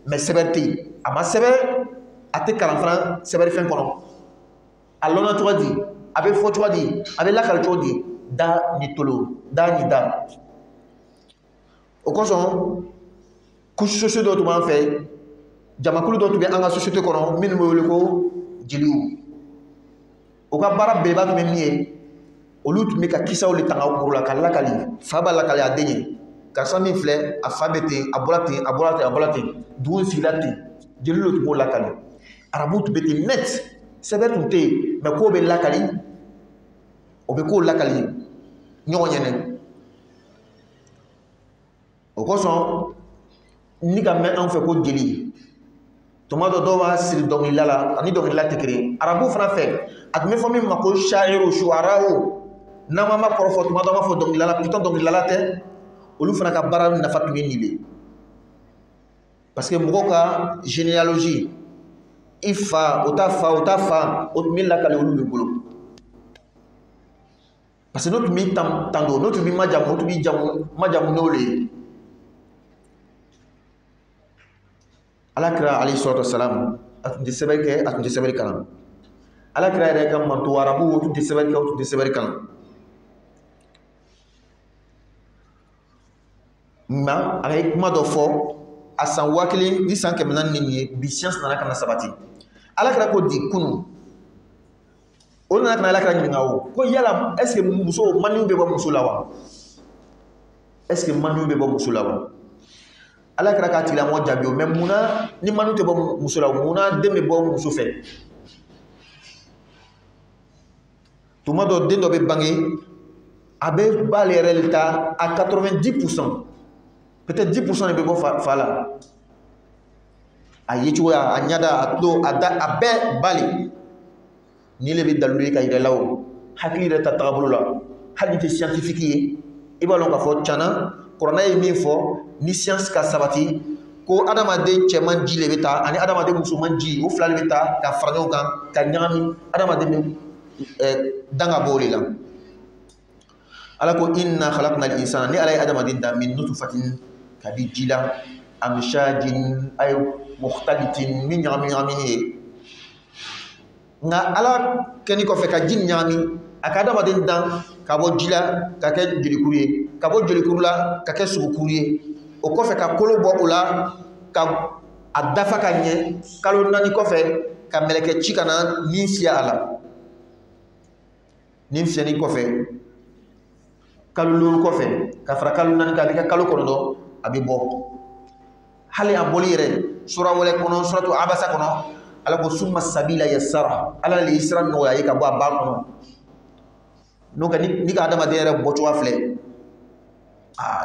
mais sɛbɛn tɛ yen a ma sɛbɛn a tɛ kalan fana sɛbɛnni fɛn kɔnɔ a lɔnna cogo di a bɛ fɔ cogo di a bɛ lakali cogo di da ni tolo da ni da o kosɔn couche sociale dɔ tun b'an fɛ jamakulu dɔ tun bɛ an ka société kɔnɔ minnu bɛ wele ko jeliw o ka baara bɛɛba tun bɛ min ye olu tun bɛ ka kisaw de tanga kuru la ka lakali fa b'a lakali a den ye karisa min filɛ a fa bɛ ten a bɔra ten a bɔra ten a bɔra ten dugu sigila ten jeli dɔ tun b'o lakali arabu tun bɛ ten net sɛbɛn tun tɛ yen mais k'o bɛ lakali o bɛ k'o lakali ɲɔgɔn ɲɛnɛ o kosɔn ni ka mɛn an fɛ ko jeli tuma dɔ dɔw b'a siri dɔnkilida la ani dɔnkilida tɛ kelen arabu fana fɛ a tun bɛ fɔ min ma ko shairu shuaraw n'an ma kɔrɔfɔ tuma dɔ an b'a fɔ dɔnkilida la pourtant dɔnkilidala tɛ olu fana ka baara nafa tun ye nin de parce que mɔgɔw ka généalogie i fa o ta fa o ta fa o tun bɛ lakali olu de bolo parce que n'o tun b'i tan don n'o tun b'i majamu o tun b'i majamu n'o de ye ala kira alayhi salatu wasalam atun tɛ sɛbɛnni kɛ, atun tɛ sɛbɛnni kalan. Alakira yɛrɛ ka manto arabu tun tɛ sɛbɛnni kɛ, o tun tɛ sɛbɛnni kalan. Nka a ye kuma dɔ fɔ a san 1000 ni san 400 ni ye bi science nana ka na sabati. Alakira ko di kunu o nana ka na alakira ɲininka o ko yala est ce que muso maniw bɛ bɔ muso la wa? Est ce que maniw bɛ bɔ muso la wa? Alakira k'a tigilamɔgɔ jaabi o mais munna ni maniw tɛ bɔ muso la munna den bɛ bɔ muso fɛ? Tuma dɔ den dɔ bɛ bange a bɛ b'ale yɛrɛ ta à 90%. Peut-être 10% de bɛ bɔ fa la. A ye cogoya, a ɲada, a tulo, a da, a bɛɛ bali. Ni le bɛ dalilu ye ka yirɛ la o. Hakili yɛrɛ ta tagabolo la. Hali tɛ scientifique ye. I b'a dɔn k'a fɔ tiɲɛna kuranɛ ye min fɔ ni science ka sabati ko adamaden cɛman ji le bɛ taa ani adamaden musoman ji o fila le bɛ taa ka fara ɲɔgɔn kan ka ɲagami adamaden bɛ dan ka bɔ o de la. Ala ko inna khalaqna al-insana ni ala ye adamaden da min nutfatin ka di ji la amshajin ay mukhtalitin min ɲagami ye. Nka ala kɛni kɔfɛ ka ji ɲagami a ka adamaden dan ka bɔ ji la ka kɛ jolikuru ye ka bɔ jolikuru la ka kɛ sogokuru ye o kɔfɛ ka kolo bɔ o la ka a dafa ka ɲɛ kalo 4 kɔfɛ ka mɛlɛkɛ ci ka na nin fiyɛ a la. Nin fiyɛni kɔfɛ kalo 5 kɔfɛ ka fara kalo 4 kan a bɛ kɛ kalo 9 a bɛ bɔ. Hali a bɔli yɛrɛ sura wɛrɛ kɔnɔ suratu abasa kɔnɔ ala ko summa sabila yassara ala le sira nɔgɔya ye ka bɔ a ba kɔnɔ. N'o tɛ ni ka adamaden yɛrɛ bɔcogoya filɛ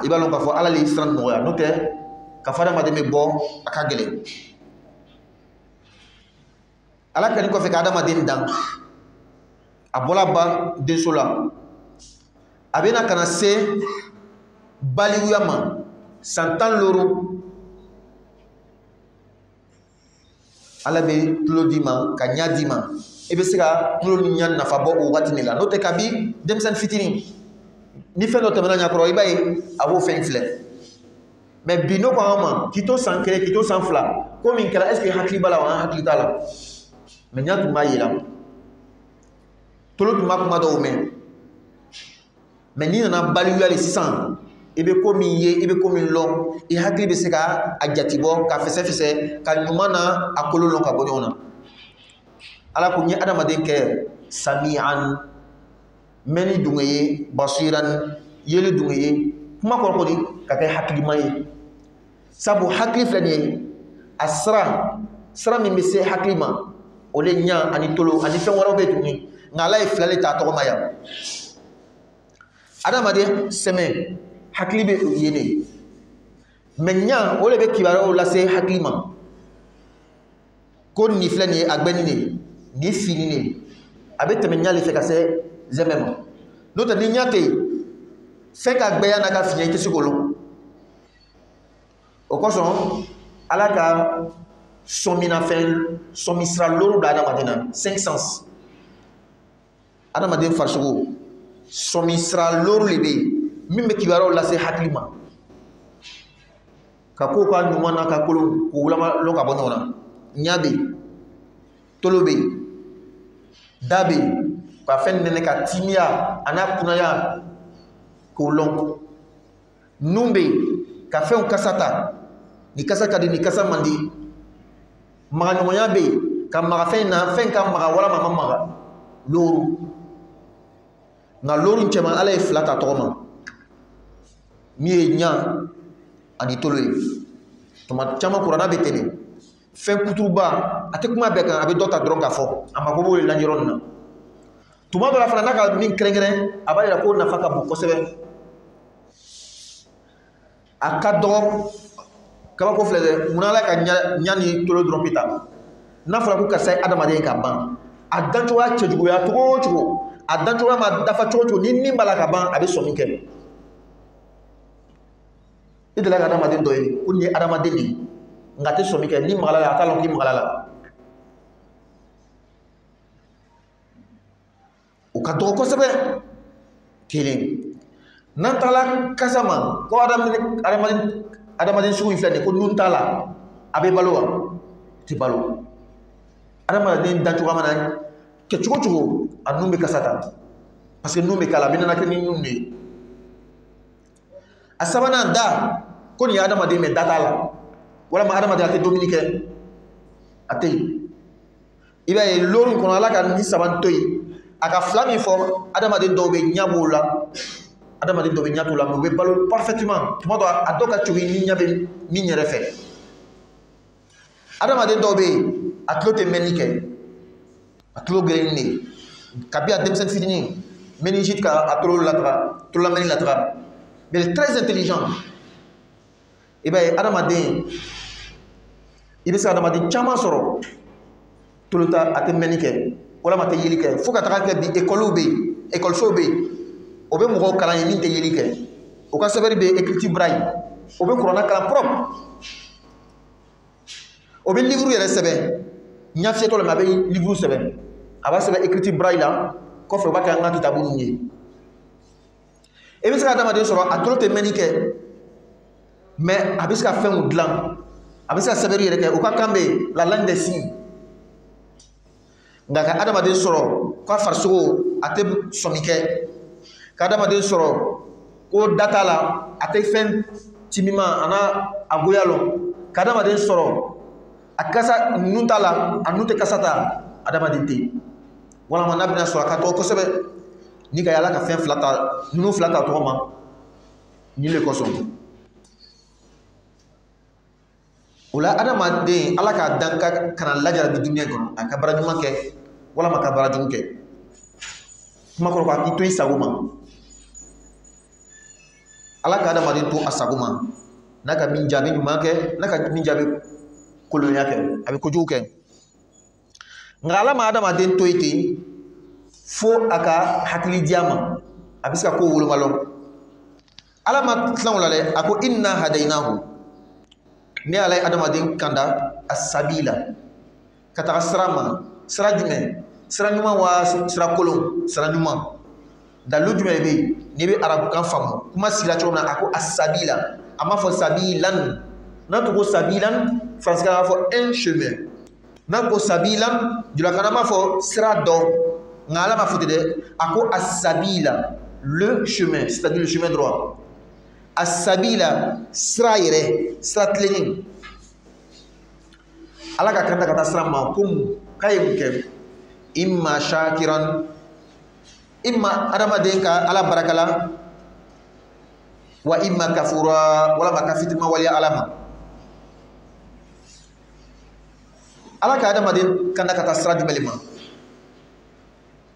i b'a dɔn k'a fɔ ala le sira nɔgɔya n'o tɛ ka fɔ adamaden bɛ bɔ a ka gɛlɛn. Ala kɛlen kɔfɛ ka adamaden dan a bɔla ba denso la a bɛna ka na se baliguya ma san 15 ala bɛ tulo d'i ma ka ɲa d'i ma i bɛ se ka tulo ni ɲa nafa bɔ o waati de la n'o tɛ kabi denmisɛnnin fitinin ni fɛn dɔ tɛmɛna ɲakɔrɔ i b'a ye a b'o fɛn filɛ mais bi n'o ko an ma k'i to san 1 k'i to san 2 ko min kɛra est ce que hakili b'a la wa an hakili t'a la mais ɲa tun b'a yela tolo tun b'a kuma dɔw mɛn mais n'i nana baliguya de sisan i bɛ ko min ye i bɛ ko min lɔn i hakili bɛ se ka a jati bɔ ka fɛsɛ ka ɲuman na a kolo lɔn ka bɔ ɲɔgɔn na. Ala ko n ye adamaden kɛ sami'an mɛnni dunge ye basiran yeli dunge ye kuma kɔrɔ kɔni ka kɛ hakiliman ye sabu hakili filɛ nin ye a sira min bɛ se hakili ma o de ɲa ani tolo ani fɛn wɛrɛw bɛ tuguni nka ala ye fila de ta a tɔgɔ ma yan. Adamaden sɛmɛ hakili bɛ ye de mais ɲa o de bɛ kibaruyaw lase hakili ma ko nin filɛ nin ye a gbɛni de nin fini de a bɛ tɛmɛ ɲa de fɛ ka se zɛmɛ ma n'o tɛ ni ɲa tɛ yen fɛn ka gbɛya n'a ka fiɲɛ i tɛ se k'o lɔn o kosɔn ala ka sɔminafɛn sɔmisira loro bila adamaden na 5 sens adamaden farisogo sɔmisira loro de bɛ yen min bɛ kibaruyaw lase hakili ma ka ko ka ɲuman na ka kolo k'o wulama lɔn ka bɔ ɲɔgɔn na ɲa bɛ yen tolo bɛ yen da bɛ yen ka fɛn nɛnɛ ka timiya a n'a kunnaya k'o lɔn nun bɛ yen ka fɛnw kasa ta ni kasa ka di ni kasa man di magaɲɔgɔnya bɛ yen ka maga fɛn na fɛn ka maga walama ma maga loro nka loro in cɛman ala ye 2 ta tɔgɔ ma min ye ɲa ani tolo ye tuma caman kuranna bɛ tɛmɛ fɛn kuturuba a tɛ kuma bɛɛ kan a bɛ dɔ ta dɔrɔn k'a fɔ a mako b'o de la yɔrɔ nin na tuma dɔ la fana n'a ka min kɛrɛnkɛrɛn a b'a yira ko nafa ka bon kosɛbɛ a ka dɔgɔ kabako filɛ dɛ munna ala ka ɲa ni tolo dɔrɔn bɛ ta n'a fɔra ko karisa ye adamaden ka ban a dancogoya cɛjuguya cogo o cogo a dancogoya ma dafa cogo o cogo ni min b'a la ka ban a bɛ sɔnni kɛ i delila ka adamaden dɔ ye ko nin ye adamaden de ye nka a tɛ sɔnni kɛ ni magala la a t'a lɔn k'i magala la o ka dɔgɔ kosɛbɛ kelen n'an taara kasa ma ko adamaden sugu in filɛ nin ye ko nun t'a la a bɛ balo wa tɛ balo adamaden dancogo mana kɛ cogo cogo a nun bɛ kasa ta parce que nun bɛ kala a bɛ nana kɛ ni nun de ye a sabanan da ko nin ye adamaden mɛ da t'a la walama adamaden a tɛ dumuni kɛ a tɛ yen i b'a ye lori in kɔnɔ ala ka ni saba to yen a ka fila min fɔ adamaden dɔw bɛ ɲɛ b'o la adamaden dɔw bɛ ɲɛ t'o la mais u bɛ balo parfaitement tuma dɔ a dɔw ka cogo ni ɲɛ bɛ min yɛrɛ fɛ adamaden dɔw bɛ yen a tulo tɛ mɛnni kɛ a tulo gɛlɛnni de kabi a denmisɛnnin fitinin méningite ka a tulo lataga tulolamɛnni lataga mais il est très intelligent i b'a ye adamaden i bɛ se adamaden caman sɔrɔ tolo ta a tɛ mɛnni kɛ walama a tɛ yeli kɛ fo ka taga kɛ bi école bɛ yen écoliso bɛ yen o bɛ mɔgɔw kalan ye min tɛ yeli kɛ o ka sɛbɛnni bɛ écriture braille o bɛ kuranna kalan propre o bɛ livre yɛrɛ sɛbɛn ɲɛ fiyɛtɔ la mais a bɛ livre sɛbɛn a b'a sɛbɛn écriture braille la kɔfɛ o b'a kɛ an ka kitabu ninnu ye i bɛ se ka adamaden sɔrɔ a tolo tɛ mɛnni kɛ mais a bɛ se ka fɛnw dilan a bɛ se ka sɛbɛnni yɛrɛ kɛ o ka kan bɛ yen la langue des signes nka ka adamaden sɔrɔ k'a farisogo a tɛ sɔmi kɛ ka adamaden sɔrɔ ko da t'a la a tɛ fɛn timima a n'a a goya lɔn ka adamaden sɔrɔ a kasa nun t'a la a nun tɛ kasa ta adamaden tɛ yen walama n'a bɛna sɔrɔ a ka tɔgɔ kosɛbɛ ni ka yala ka fɛn fila ta nunu fila ta tɔgɔ ma ni le kosɔn o la adamaden ala k'a dan kana lajara bi duniya kɔnɔ a ka bara ɲuman kɛ walama ka bara jugu kɛ kuma kɔrɔ k'a k'i to i sago ma ala ka adamaden to a sago ma n'a ka min jaabi ɲuman kɛ n'a ka min jaabi koloniya kɛ a bɛ kojugu kɛ nka ala ma adamaden to yen ten fo a ka hakili diya ma a bɛ se ka ko woloma lɔn ala ma tilan o la dɛ a ko inna hadaynahu ne ala ye adamaden kanda a sabila ka taga sira ma sira jumɛn sira ɲuman wa sira kolon sira ɲuman dalu jumɛn bɛ yen n'i bɛ arabukan faamu kuma sigila cogo min na a ko a sabila a ma fɔ sabilan n'a tun ko sabilan faransikan b'a fɔ un chemin n'a ko sabilan julakan b'a fɔ sira dɔ nka ala ma fɔ ten dɛ a ko a sabila le chemin c'est-à-dire le chemin droit a sabila sira yɛrɛ sira tilenni ala ka kanda ka taa sira ma ko k'a ye mun kɛ imma shakiran imma adamaden ka ala barakala wa imma kafura walama ka fitima waliya ala ma ala ka adamaden kanda ka taa sira jumɛn ma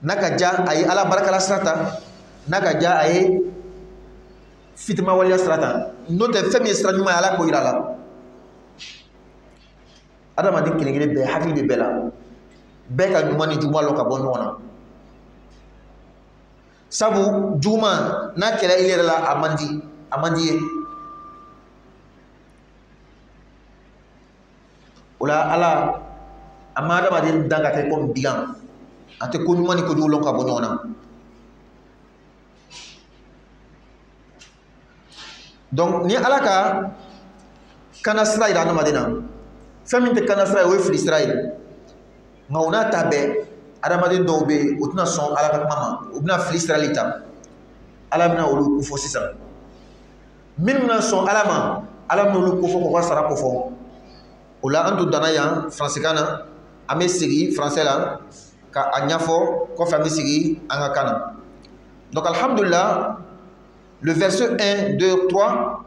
n'a ka ja a ye ala barakala sira ta n'a ka ja a ye fitima waliya sira ta n'o tɛ fɛn min ye sira ɲuman ye ala k'o yira a la adamaden kelen kelen bɛɛ hakili bɛ bɛɛ la bɛɛ ka ɲuman ni juguman lɔn ka bɔ ɲɔgɔn na sabu juguman n'a kɛra i yɛrɛ la a man di ye o la ala a ma adamaden dan ka kɛ komi bigan a tɛ ko ɲuman ni kojugu lɔn ka bɔ ɲɔgɔn na donc ni ala ka kana sira yira adamaden na fɛn min tɛ kana sira ye o ye fili sira ye nka o n'a ta bɛɛ adamaden dɔw bɛ yen o tɛna sɔn ala ka kuma ma o bɛna fili sirali ta ala bɛna olu kofɔ sisan minnu bɛna sɔn ala ma ala bɛna olu kofɔ k'u ka sara kofɔ o la an tun danna yan faransikan na an bɛ segin faransɛ la ka a ɲɛfɔ kɔfɛ an bɛ segin an ka kan na donc alhamdulillah le verset 1, 2, 3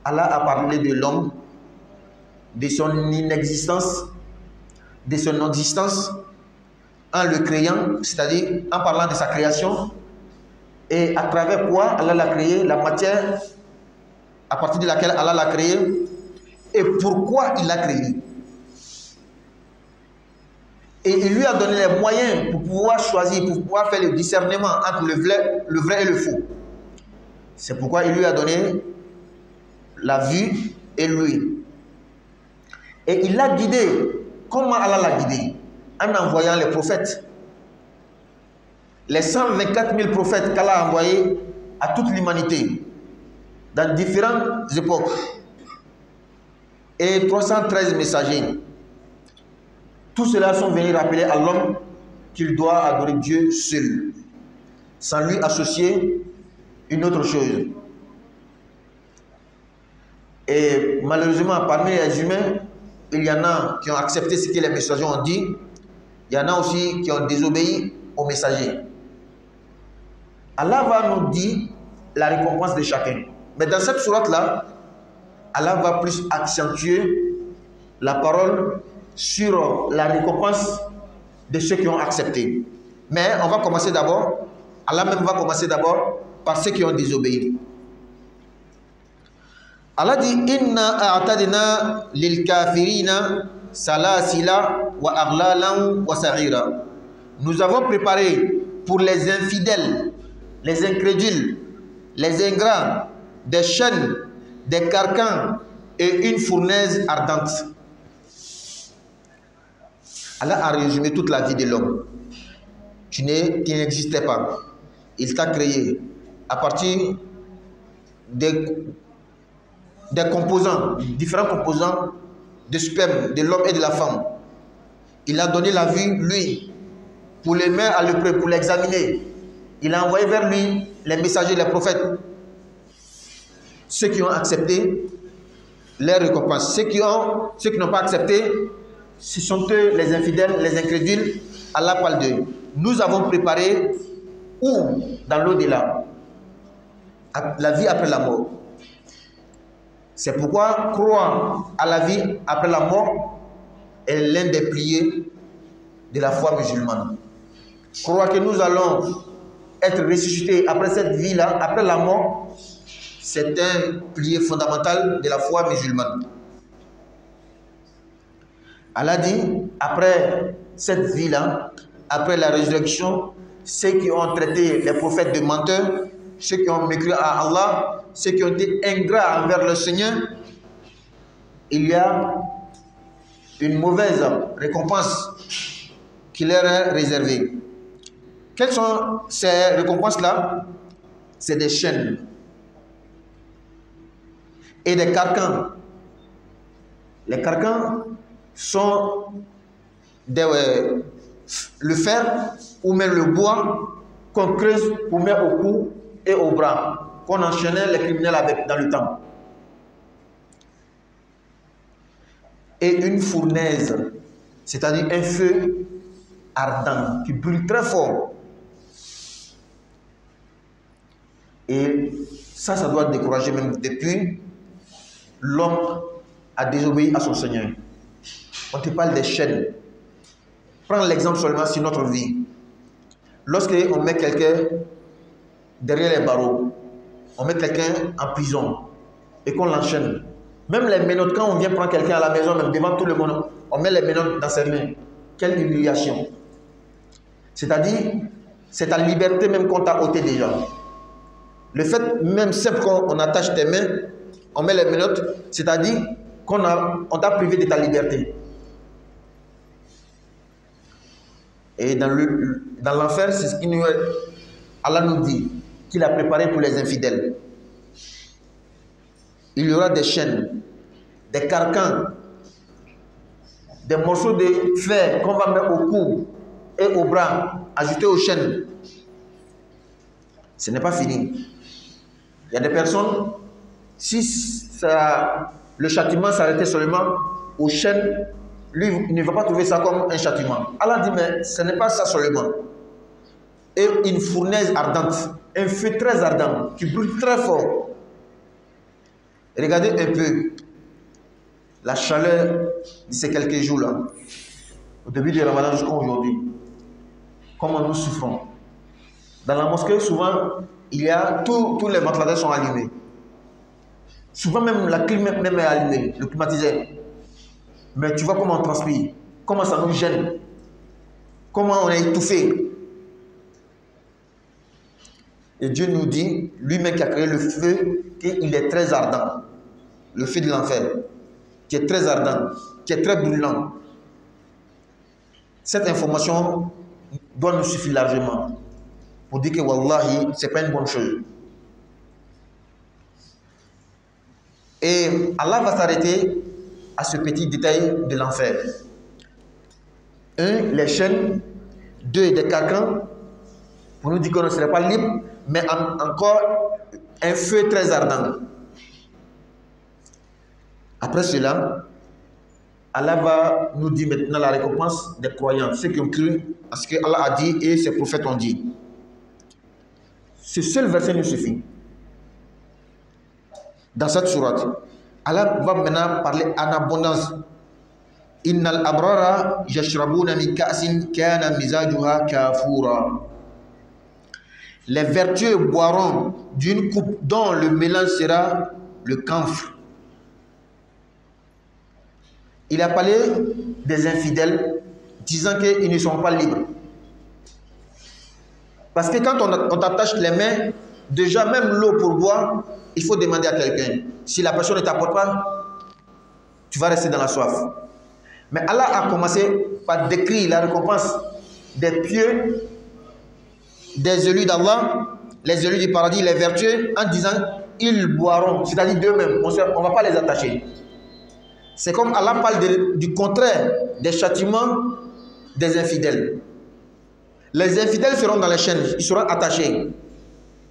Allah a parlé de l'homme, de son inexistence, de son existence en le créant, c'est-à-dire en parlant de sa création et à travers quoi Allah l'a créé, la matière à partir de laquelle Allah l'a créé et pourquoi il l'a créé. Et il lui a donné les moyens pour pouvoir choisir, pour pouvoir faire le discernement entre le vrai et le faux. C'est pourquoi il lui a donné la vue et l'ouïe. Et il l'a guidé. Comment Allah l'a guidé? En envoyant les prophètes. Les 124 000 prophètes qu'Allah a envoyés à toute l'humanité dans différentes époques. Et 313 messagers. Tout cela sont venus rappeler à l'homme qu'il doit adorer Dieu seul, sans lui associer une autre chose. Et malheureusement, parmi les humains, il y en a qui ont accepté ce que les messagers ont dit. Il y en a aussi qui ont désobéi aux messagers. Allah va nous dire la récompense de chacun. Mais dans cette sourate-là, Allah va plus accentuer la parole sur la récompense de ceux qui ont accepté. Mais on va commencer d'abord, Allah même va commencer d'abord par ceux qui ont désobéi. Allah dit Inna a'tadna lil kafirina salasila wa aghlalan wa sa'ira. Nous avons préparé pour les infidèles, les incrédules, les ingrats, des chaînes, des carcans et une fournaise ardente. Allah a résumé toute la vie de l'homme. Tu n'existais pas. Il t'a créé à partir des composants, différents composants de sperme de l'homme et de la femme. Il a donné la vie, lui, pour les mettre à l'épreuve, pour l'examiner. Il a envoyé vers lui les messagers, les prophètes. Ceux qui ont accepté leur récompense. Ceux qui n'ont pas accepté, ce sont eux les infidèles, les incrédules. Allah parle d'eux. Nous avons préparé où dans l'au-delà, la vie après la mort. C'est pourquoi croire à la vie après la mort est l'un des piliers de la foi musulmane. Croire que nous allons être ressuscités après cette vie-là, après la mort, c'est un pilier fondamental de la foi musulmane. Allah dit, après cette vie-là, après la résurrection, ceux qui ont traité les prophètes de menteurs, ceux qui ont mécru à Allah, ceux qui ont été ingrats envers le Seigneur, il y a une mauvaise récompense qui leur est réservée. Quelles sont ces récompenses-là? C'est des chaînes et des carcans. Les carcans sont le fer ou même le bois qu'on creuse pour mettre au cou et au bras, qu'on enchaînait les criminels avec dans le temps. Et une fournaise, c'est-à-dire un feu ardent qui brûle très fort. Et ça doit décourager même depuis l'homme a désobéi à son Seigneur. On te parle des chaînes. Prends l'exemple seulement sur notre vie. Lorsqu'on met quelqu'un derrière les barreaux, on met quelqu'un en prison et qu'on l'enchaîne. Même les menottes, quand on vient prendre quelqu'un à la maison, même devant tout le monde, on met les menottes dans ses mains. Quelle humiliation! C'est-à-dire, c'est ta liberté même qu'on t'a ôté déjà. Le fait même simple qu'on attache tes mains, on met les menottes, c'est-à-dire qu'on t'a privé de ta liberté. Et dans l'enfer, c'est ce qu'Allah nous dit, qu'il a préparé pour les infidèles. Il y aura des chaînes, des carcans, des morceaux de fer qu'on va mettre au cou et au bras, ajoutés aux chaînes. Ce n'est pas fini. Il y a des personnes, si le châtiment s'arrêtait seulement aux chaînes, lui, il ne va pas trouver ça comme un châtiment. Allah dit, mais ce n'est pas ça seulement. Et une fournaise ardente, un feu très ardent, qui brûle très fort. Regardez un peu la chaleur de ces quelques jours-là, au début du Ramadan jusqu'à aujourd'hui. Comment nous souffrons. Dans la mosquée, souvent, tous les ventilateurs sont allumés. Souvent même la clim même est allumée, le climatiseur. Mais tu vois comment on transpire, comment ça nous gêne, comment on est étouffé. Et Dieu nous dit, lui-même qui a créé le feu, qu'il est très ardent. Le feu de l'enfer, qui est très ardent, qui est très brûlant. Cette information doit nous suffire largement pour dire que Wallahi, ce n'est pas une bonne chose. Et Allah va s'arrêter à ce petit détail de l'enfer. Un, les chaînes. Deux, des carcans, pour nous dire qu'on ne serait pas libre, mais encore un feu très ardent. Après cela, Allah va nous dire maintenant la récompense des croyants, ceux qui ont cru à ce que Allah a dit et ses prophètes ont dit. Ce seul verset nous suffit. Dans cette sourate, Allah va maintenant parler en abondance. Innal abrara yashrabuna min ka'sin kana mizajuha kafura. Les vertueux boiront d'une coupe dont le mélange sera le camphre. Il a parlé des infidèles, disant qu'ils ne sont pas libres. Parce que quand on t'attache les mains, déjà même l'eau pour boire, il faut demander à quelqu'un. Si la personne ne t'apporte pas, tu vas rester dans la soif. Mais Allah a commencé par décrire la récompense des pieux, des élus d'Allah, les élus du paradis, les vertueux, en disant ils boiront, c'est-à-dire d'eux-mêmes, on ne va pas les attacher. C'est comme Allah parle du contraire des châtiments des infidèles. Les infidèles seront dans les chaînes, ils seront attachés.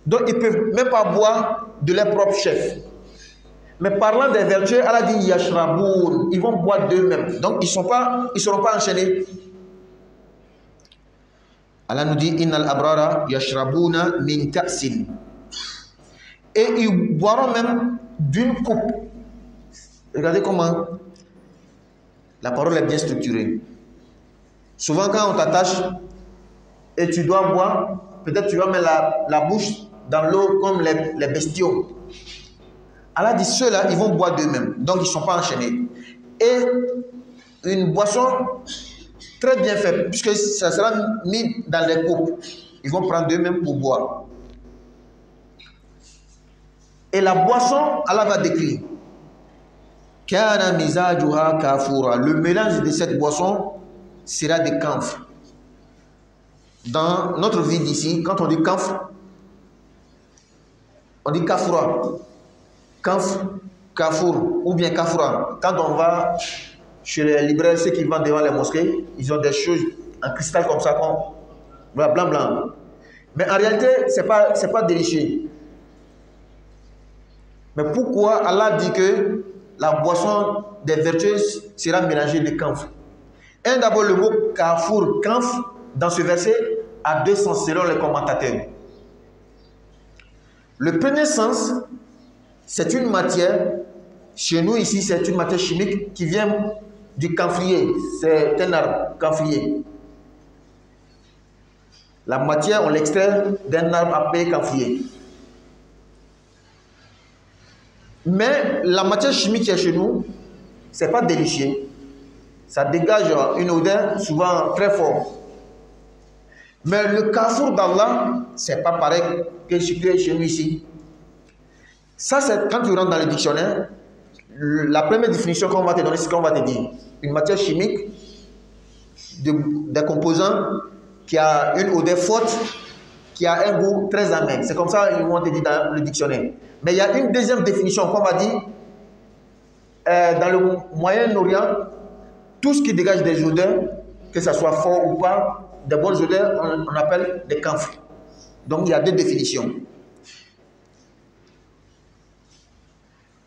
Donc ils ne peuvent même pas boire de leur propre chef. Mais parlant des vertueux, Allah dit yashraboun, ils vont boire d'eux-mêmes. Donc ils ne seront pas enchaînés. Allah nous dit innal abrara yashrabouna min ka'sin. Et ils boiront même d'une coupe. Regardez comment la parole est bien structurée. Souvent quand on t'attache et tu dois boire, peut-être tu vas mettre la bouche dans l'eau comme les bestiaux. Allah dit ceux-là, ils vont boire d'eux-mêmes. Donc ils ne sont pas enchaînés. Et une boisson très bien faite, puisque ça sera mis dans les coupes. Ils vont prendre d'eux-mêmes pour boire. Et la boisson, Allah va décrire. Kana mizajuha kafura. Le mélange de cette boisson sera des camphres. Dans notre vie d'ici, quand on dit camphre, on dit kafura. Camphre, kafour ou bien kafura. Quand on va chez les libraires, ceux qui vendent devant les mosquées, ils ont des choses en cristal comme ça, comme blanc blanc. Mais en réalité, c'est pas délicieux. Mais pourquoi Allah dit que la boisson des vertueuses sera mélangée de camphre? D'abord, le mot kafour, camphre, dans ce verset, a deux sens selon les commentateurs. Le premier sens, c'est une matière, chez nous ici, c'est une matière chimique qui vient du camphrier. C'est un arbre, camphrier. La matière, on l'extrait d'un arbre appelé camphrier. Mais la matière chimique qui est chez nous, ce n'est pas délicieux. Ça dégage une odeur souvent très forte. Mais le kafour d'Allah, ce n'est pas pareil que chez nous ici. Ça, c'est quand tu rentres dans le dictionnaire, la première définition qu'on va te donner, c'est ce qu'on va te dire. Une matière chimique, des composants qui a une odeur forte, qui a un goût très amer. C'est comme ça qu'ils vont te dire dans le dictionnaire. Mais il y a une deuxième définition qu'on va dire, dans le Moyen-Orient, tout ce qui dégage des odeurs, que ce soit fort ou pas, des bonnes odeurs, on appelle des camphres. Donc il y a deux définitions.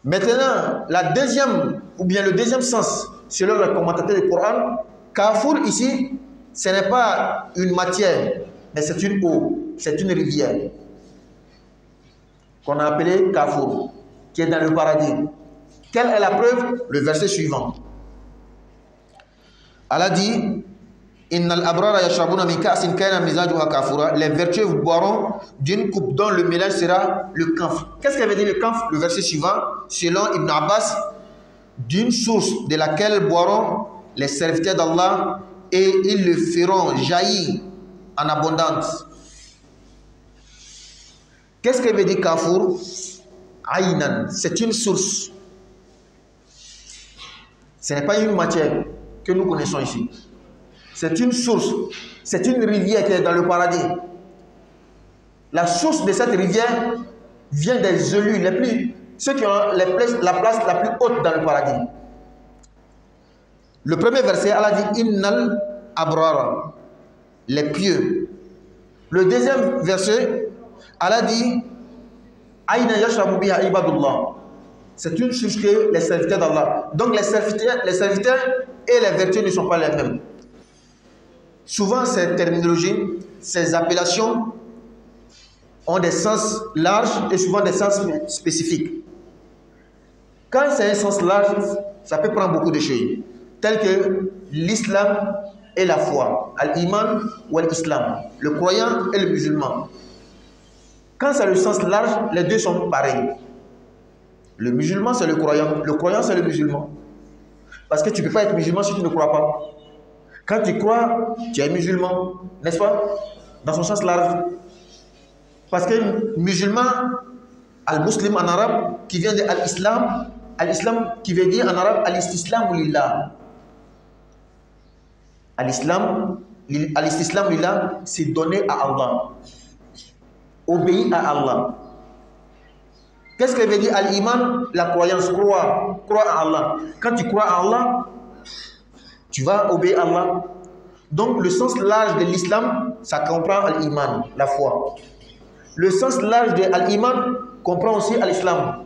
Maintenant, la deuxième, ou bien le deuxième sens, selon le commentateur du Coran, kafour ici, ce n'est pas une matière, mais c'est une eau, c'est une rivière, qu'on a appelée kafour, qui est dans le paradis. Quelle est la preuve? Le verset suivant. Allah dit, innal abrara yashrabuna min ka'sin kana mizajuha kafura. Les vertueux boiront d'une coupe dont le mélange sera le camphre. Qu'est-ce qu'elle veut dire le camphre? Le verset suivant, selon Ibn Abbas, d'une source de laquelle boiront les serviteurs d'Allah et ils le feront jaillir en abondance. Qu'est-ce qu'elle veut dire kafour? Aïnan, c'est une source. Ce n'est pas une matière que nous connaissons ici. C'est une source, c'est une rivière qui est dans le paradis. La source de cette rivière vient des élus, ceux qui ont la place la plus haute dans le paradis. Le premier verset, Allah dit Innal abrar, les pieux. Le deuxième verset, Allah dit Aïna yashrabu biha ibadullah. C'est une chose que les serviteurs d'Allah. Donc les serviteurs et les vertus ne sont pas les mêmes. Souvent ces terminologies, ces appellations ont des sens larges et souvent des sens spécifiques. Quand c'est un sens large, ça peut prendre beaucoup de choses, telles que l'islam et la foi, al-iman ou al-islam, le croyant et le musulman. Quand c'est le sens large, les deux sont pareils. Le musulman, c'est le croyant, c'est le musulman. Parce que tu ne peux pas être musulman si tu ne crois pas. Quand tu crois, tu es musulman, n'est-ce pas? Dans son sens large. Parce que musulman, al-muslim en arabe, qui vient de al-islam qui veut dire en arabe al-istislamu lillah. Al-islam lillah, c'est donner à Allah. Obéir à Allah. Qu'est-ce que veut dire al-iman? La croyance, croire à Allah. Quand tu crois à Allah, tu vas obéir à Allah. Donc le sens large de l'islam, ça comprend al-iman, la foi. Le sens large de al-iman comprend aussi al-islam.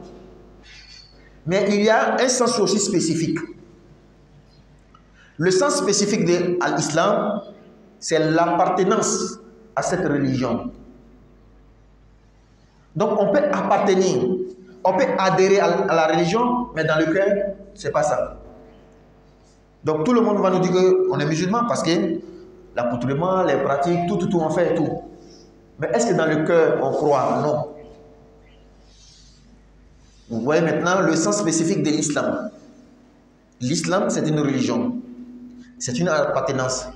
Mais il y a un sens aussi spécifique. Le sens spécifique de l'islam, c'est l'appartenance à cette religion. Donc on peut appartenir, on peut adhérer à la religion, mais dans le cœur, ce n'est pas ça. Donc tout le monde va nous dire qu'on est musulman parce que l'accoutrement, les pratiques, tout, on fait tout. Mais est-ce que dans le cœur, on croit? Non. Vous voyez maintenant le sens spécifique de l'islam. L'islam, c'est une religion. C'est une appartenance.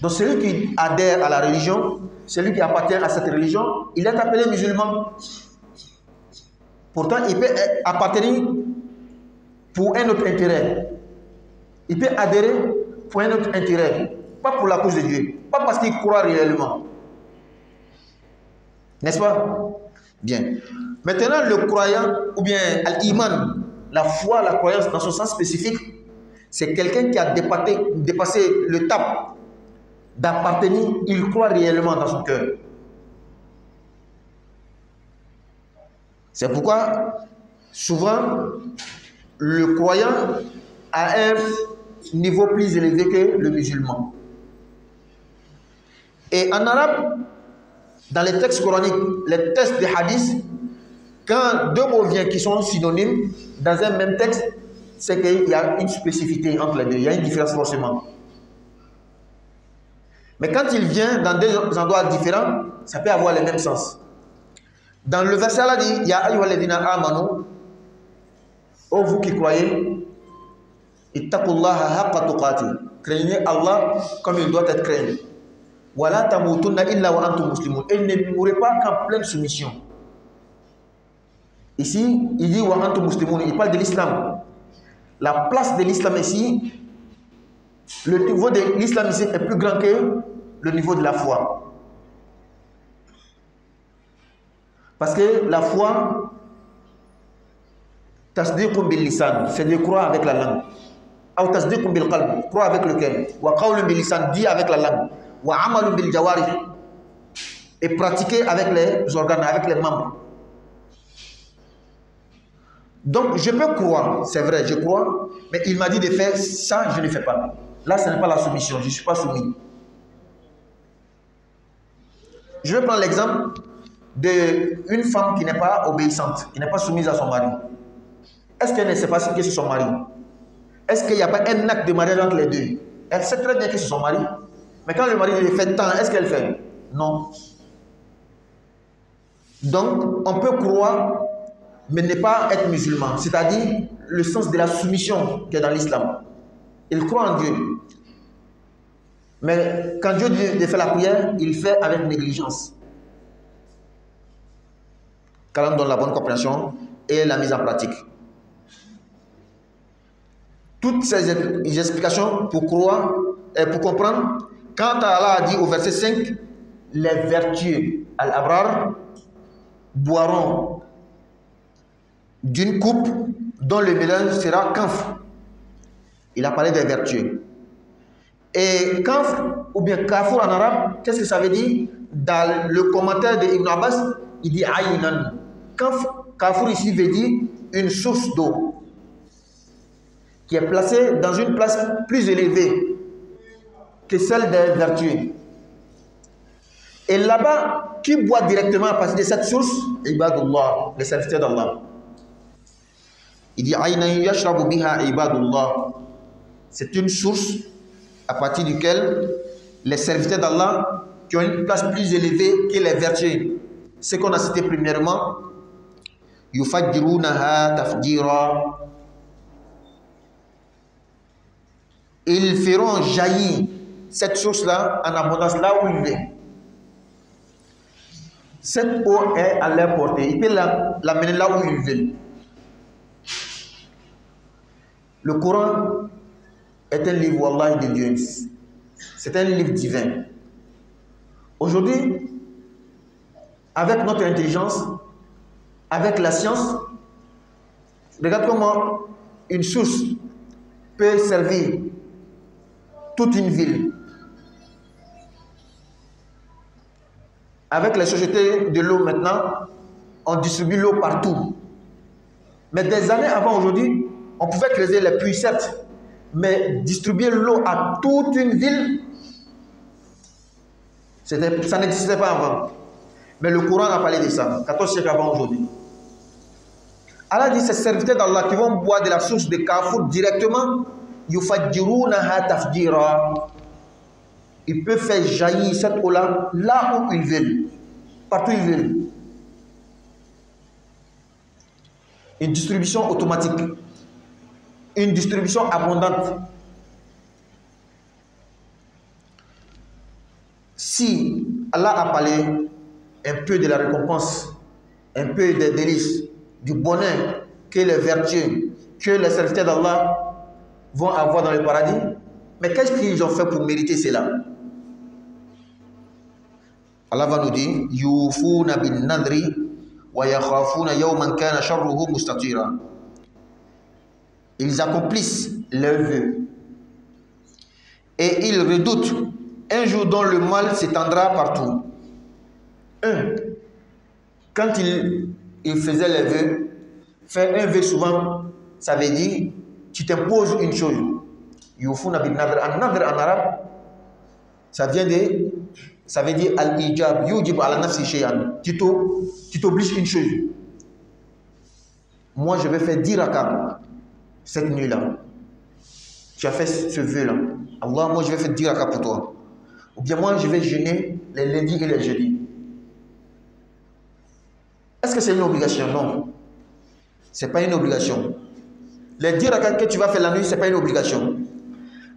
Donc celui qui adhère à la religion, celui qui appartient à cette religion, il est appelé musulman. Pourtant, il peut appartenir pour un autre intérêt. Il peut adhérer pour un autre intérêt. Pas pour la cause de Dieu. Pas parce qu'il croit réellement. N'est-ce pas? Bien. Maintenant, le croyant, ou bien l'iman, la foi, la croyance dans son sens spécifique, c'est quelqu'un qui a dépassé le cap d'appartenir, il croit réellement dans son cœur. C'est pourquoi, souvent, le croyant a un niveau plus élevé que le musulman. Et en arabe, dans les textes coraniques, les textes des hadiths, quand deux mots viennent qui sont synonymes dans un même texte, c'est qu'il y a une spécificité entre les deux, il y a une différence forcément. Mais quand il vient dans deux endroits différents, ça peut avoir le même sens. Dans le verset, Allah dit, Ya ayyuhalladhina amanu, ô vous qui croyez, ittaqullaha haqqa tuqati, craignez Allah comme il doit être craint. Wala tamutunna illa wa antum muslimun, et ne mourrez pas qu'en pleine soumission. Ici, il dit wa antum muslimun, il parle de l'islam. La place de l'islam ici, le niveau de l'islam ici est plus grand que le niveau de la foi. Parce que la foi, tasdiqun bil lisan, c'est de croire avec la langue. Ou tasdiqun bil qalb, croire avec le cœur. Wa qawlun bil lisan, dit avec la langue. Wa amalun bil jawarih, et pratiquer avec les organes, avec les membres. Donc je peux croire, c'est vrai, je crois, mais il m'a dit de faire ça, je ne fais pas. Là, ce n'est pas la soumission, je ne suis pas soumis. Je vais prendre l'exemple d'une femme qui n'est pas obéissante, qui n'est pas soumise à son mari. Est-ce qu'elle ne sait pas ce que c'est son mari? Est-ce qu'il n'y a pas un acte de mariage entre les deux? Elle sait très bien que c'est son mari, mais quand le mari lui fait tant, est-ce qu'elle fait? Non. Donc, on peut croire, mais ne pas être musulman, c'est-à-dire le sens de la soumission qui est dans l'islam. Il croit en Dieu. Mais quand Dieu dit de faire la prière, il fait avec négligence. Car on donne la bonne compréhension et la mise en pratique. Toutes ces explications pour croire et pour comprendre, quand Allah a dit au verset 5, les vertueux, al-abrar, boiront d'une coupe dont le mélange sera camphre. Il a parlé des vertueux. Et kafr, ou bien kafur en arabe, qu'est-ce que ça veut dire? Dans le commentaire de Ibn Abbas, il dit aynan. Kafur ici veut dire une source d'eau qui est placée dans une place plus élevée que celle des vertus. Et là-bas, qui boit directement à partir de cette source? Ibadullah, les serviteurs d'Allah. Il dit aynan yashrabu biha ibadullah. C'est une source à partir duquel les serviteurs d'Allah qui ont une place plus élevée que les vertus, ce qu'on a cité premièrement, yufajjirunaha tafjira, ils feront jaillir cette source-là en abondance là où il est. Cette eau est à leur portée, ils peuvent l'amener là où ils veulent. Le Coran est un livre, wallah, de Dieu. C'est un livre divin. Aujourd'hui, avec notre intelligence, avec la science, regarde comment une source peut servir toute une ville. Avec les sociétés de l'eau maintenant, on distribue l'eau partout. Mais des années avant aujourd'hui, on pouvait creuser les puits, certes, mais distribuer l'eau à toute une ville, ça n'existait pas avant. Mais le Coran a parlé de ça, 14 siècles avant aujourd'hui. Allah dit, ces serviteurs d'Allah qui vont boire de la source de Kafur directement, yufajjirunaha tafjira. Ils peuvent faire jaillir cette eau-là là où ils veulent, partout où ils veulent. Une distribution automatique, une distribution abondante. Si Allah a parlé un peu de la récompense, un peu des délices, du bonheur que les vertus, que les serviteurs d'Allah vont avoir dans le paradis, mais qu'est-ce qu'ils ont fait pour mériter cela? Allah va nous dire Yufuna bin nadri wa yakhafuna yawman kana sharruhu mustatira. Ils accomplissent leurs vœux et ils redoutent un jour dont le mal s'étendra partout. Quand il faisait les vœux, faire un vœu souvent, ça veut dire tu t'imposes une chose. Yufuna bin nadr. En nadr en arabe, ça veut dire al-ijab, yujib ala nafsi shay'an. Tu t'obliges une chose. Moi, je vais faire 10 rakats cette nuit-là. Tu as fait ce vœu-là. Allah, moi, je vais faire 10 rakats pour toi. Ou bien moi, je vais jeûner les lundis et les jeudis. Est-ce que c'est une obligation? Non. Ce n'est pas une obligation. Les 10 rakats que tu vas faire la nuit, ce n'est pas une obligation.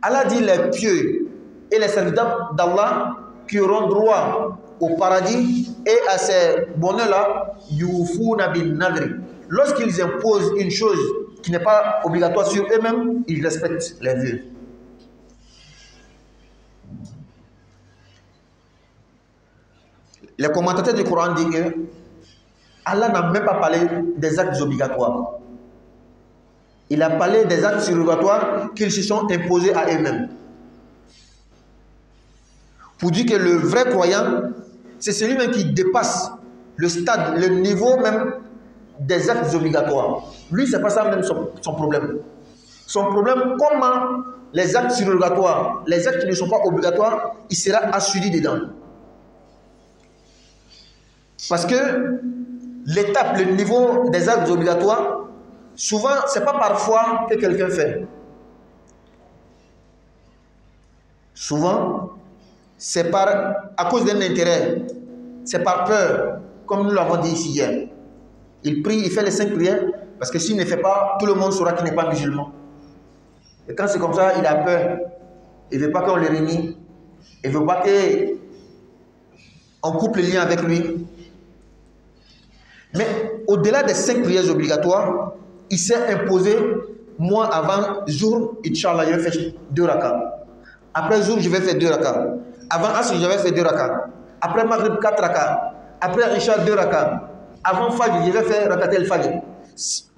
Allah dit les pieux et les serviteurs d'Allah qui auront droit au paradis et à ces bonheurs-là, yufuna bin nadri. Lorsqu'ils imposent une chose qui n'est pas obligatoire sur eux-mêmes, ils respectent les vœux. Les commentateurs du Coran disent que Allah n'a même pas parlé des actes obligatoires. Il a parlé des actes surrogatoires qu'ils se sont imposés à eux-mêmes. Pour dire que le vrai croyant, c'est celui-même qui dépasse le stade, le niveau même des actes obligatoires. Lui, ce n'est pas ça même son problème. Son problème, comment les actes surrogatoires, les actes qui ne sont pas obligatoires, il sera assuré dedans. Parce que l'étape, le niveau des actes obligatoires, souvent, ce n'est pas parfois que quelqu'un fait. Souvent, c'est à cause d'un intérêt, c'est par peur, comme nous l'avons dit ici hier. Il prie, il fait les 5 prières, parce que s'il ne fait pas, tout le monde saura qu'il n'est pas musulman. Et quand c'est comme ça, il a peur. Il ne veut pas qu'on le réunisse. Il ne veut pas qu'on coupe le lien avec lui. Mais au-delà des 5 prières obligatoires, il s'est imposé, moi avant jour, Inch'Allah, je vais faire 2 rakats. Après jour, je vais faire 2 rakats. Avant Asr, je vais faire 2 rakats. Après Maghrib, 4 rakats. Après Isha, 2 rakats. Avant Fajr, je vais faire rakat el-Fajr.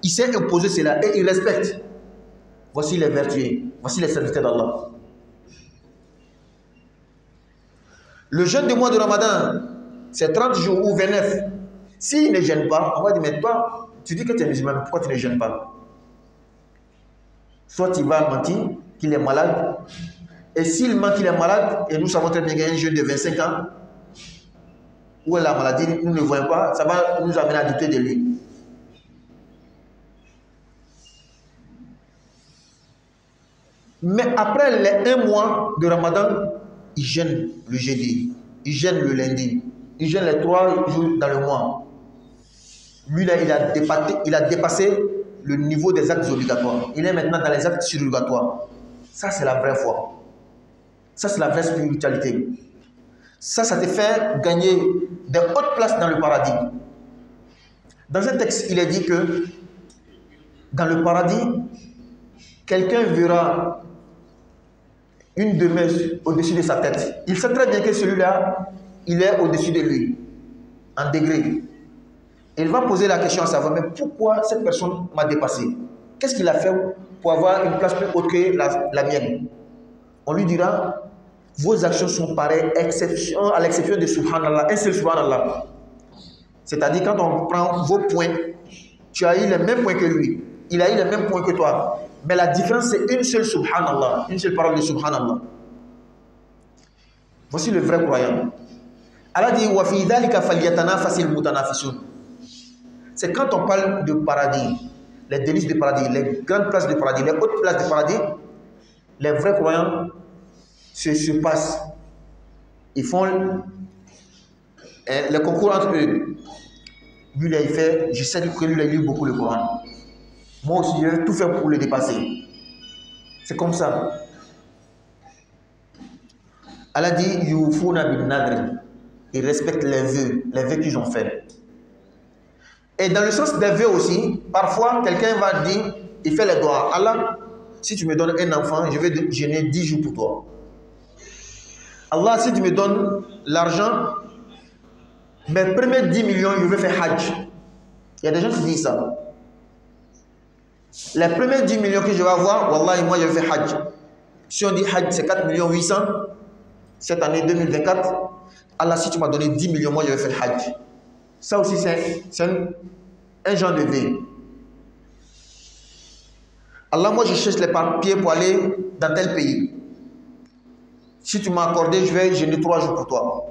Il s'est imposé cela et il respecte. Voici les vertus, voici les serviteurs d'Allah. Le jeûne du mois de Ramadan, c'est 30 jours ou 29. S'il ne jeûne pas, on va dire, mais toi, tu dis que tu es musulman, pourquoi tu ne jeûnes pas? Soit il va mentir qu'il est malade, et s'il ment qu'il est malade, et nous savons très bien qu'il y a un jeune de 25 ans, où la maladie, nous ne le voyons pas, ça va nous amener à douter de lui. Mais après les 1 mois de Ramadan, il jeûne le jeudi, il jeûne le lundi, il jeûne les 3 jours dans le mois. Lui là, il a dépassé le niveau des actes obligatoires. Il est maintenant dans les actes surrogatoires. Ça, c'est la vraie foi. Ça, c'est la vraie spiritualité. Ça te fait gagner des hautes places dans le paradis. Dans un texte, il est dit que dans le paradis, quelqu'un verra une demeure au-dessus de sa tête. Il sait très bien que celui-là, il est au-dessus de lui, en degré. Il va poser la question à savoir, mais pourquoi cette personne m'a dépassé? Qu'est-ce qu'il a fait pour avoir une place plus haute que la mienne? On lui dira, vos actions sont pareilles, à l'exception de Subhanallah, un seul Subhanallah. C'est-à-dire, quand on prend vos points, tu as eu les mêmes points que lui. Il a eu les mêmes points que toi. Mais la différence, c'est une seule Subhanallah, une seule parole de Subhanallah. Voici le vrai croyant. Allah dit, wa fi dhalika falyatanafasil mutanafisun. C'est quand on parle de paradis, les délices du paradis, les grandes places du paradis, les hautes places du paradis, les vrais croyants se passent. Ils font les concours entre eux. Lui, là, il fait, je sais que lui, il lit beaucoup le Coran. Moi aussi, je vais tout faire pour le dépasser. C'est comme ça. Allah dit, Yufuna bin nadri. Ils respectent les vœux qu'ils ont faits. Et dans le sens des vœux aussi, parfois, quelqu'un va dire, il fait les doigts. Allah, si tu me donnes un enfant, je vais jeûner 10 jours pour toi. Allah, si tu me donnes l'argent, mes premiers 10 millions, je vais faire Hajj. Il y a des gens qui disent ça. Les premiers 10 millions que je vais avoir, Wallah, moi je vais faire Hajj. Si on dit Hajj, c'est 4 800 000, cette année 2024, Allah, si tu m'as donné 10 millions, moi je vais faire Hajj. Ça aussi, c'est un genre de vie. Allah, moi je cherche les papiers pour aller dans tel pays. Si tu m'as accordé, je vais jeûner 3 jours pour toi.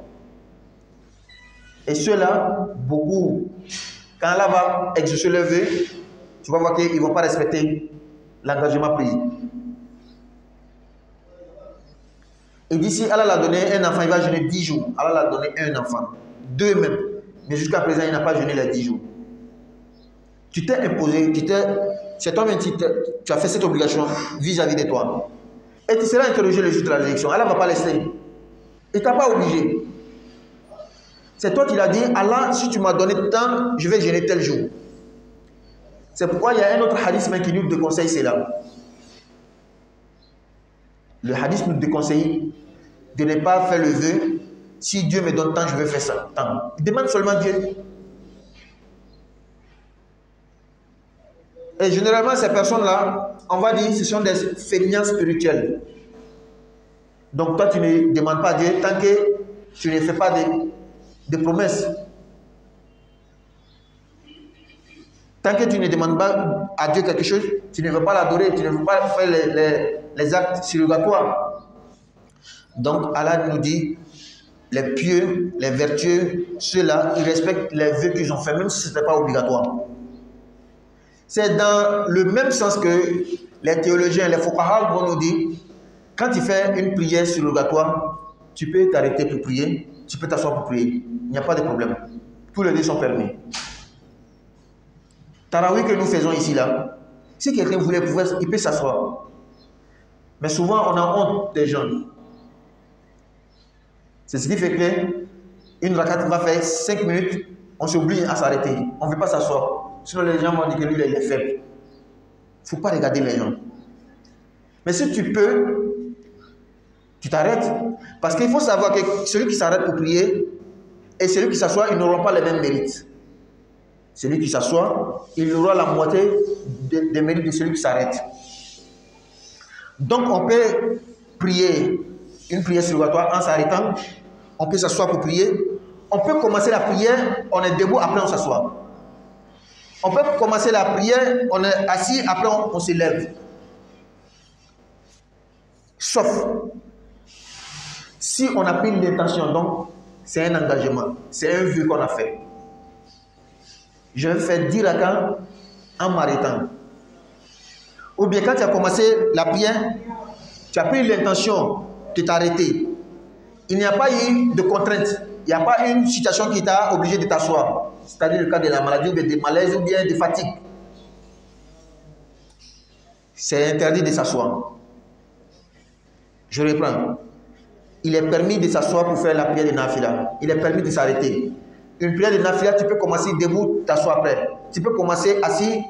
Et ceux-là, beaucoup, quand Allah va exaucer leur vœu, tu vas voir qu'ils ne vont pas respecter l'engagement pris. Et d'ici, Allah l'a donné un enfant, il va jeûner 10 jours. Allah l'a donné un enfant, 2 même. Mais jusqu'à présent, il n'a pas jeûné les 10 jours. Tu t'es imposé, c'est toi-même qui tu as fait cette obligation vis-à-vis de toi. Et tu seras interrogé le jour de la résurrection. Allah ne va pas laisser. Il ne t'a pas obligé. C'est toi qui l'as dit, Allah, si tu m'as donné tant, je vais jeûner tel jour. C'est pourquoi il y a un autre hadith qui nous déconseille cela. Le hadith nous déconseille de ne pas faire le vœu. Si Dieu me donne tant, je vais faire ça. Tant. Il demande seulement Dieu. Et généralement, ces personnes-là, on va dire, ce sont des feignants spirituels. Donc toi, tu ne demandes pas Dieu tant que tu ne fais pas de promesses. Tant que tu ne demandes pas à Dieu quelque chose, tu ne veux pas l'adorer, tu ne veux pas faire les actes surrogatoires. Donc Allah nous dit, les pieux, les vertueux, ceux-là, ils respectent les vœux qu'ils ont fait, même si ce n'était pas obligatoire. C'est dans le même sens que les théologiens, les fuqaha vont nous dire, quand tu fais une prière surrogatoire, tu peux t'arrêter pour prier, tu peux t'asseoir pour prier. Il n'y a pas de problème. Tous les deux sont permis. Tarawih que nous faisons ici, là, si quelqu'un voulait pouvoir, il peut s'asseoir. Mais souvent, on a honte des gens. C'est ce qui fait qu'une rakat va faire 5 minutes, on s'oublie à s'arrêter. On ne veut pas s'asseoir. Sinon, les gens vont dire que lui, il est faible. Il ne faut pas regarder les gens. Mais si tu peux, tu t'arrêtes. Parce qu'il faut savoir que celui qui s'arrête pour prier et celui qui s'assoit, ils n'auront pas les mêmes mérites. Celui qui s'assoit, il aura la moitié des mérites de celui qui s'arrête. Donc, on peut prier une prière surrogatoire en s'arrêtant, on peut s'asseoir pour prier. On peut commencer la prière, on est debout, après on s'assoit. On peut commencer la prière, on est assis, après on se lève. Sauf si on a pris l'intention, donc c'est un engagement, c'est un vœu qu'on a fait. Je vais faire 10 rakats en m'arrêtant. Ou bien quand tu as commencé la prière, tu as pris l'intention de t'arrêter. Il n'y a pas eu de contrainte. Il n'y a pas une situation qui t'a obligé de t'asseoir. C'est-à-dire le cas de la maladie, ou bien de malaise, ou bien de fatigue. C'est interdit de s'asseoir. Je reprends. Il est permis de s'asseoir pour faire la prière de Nafila. Il est permis de s'arrêter. Une prière de Nafila, tu peux commencer debout, t'asseoir après. Tu peux commencer assis,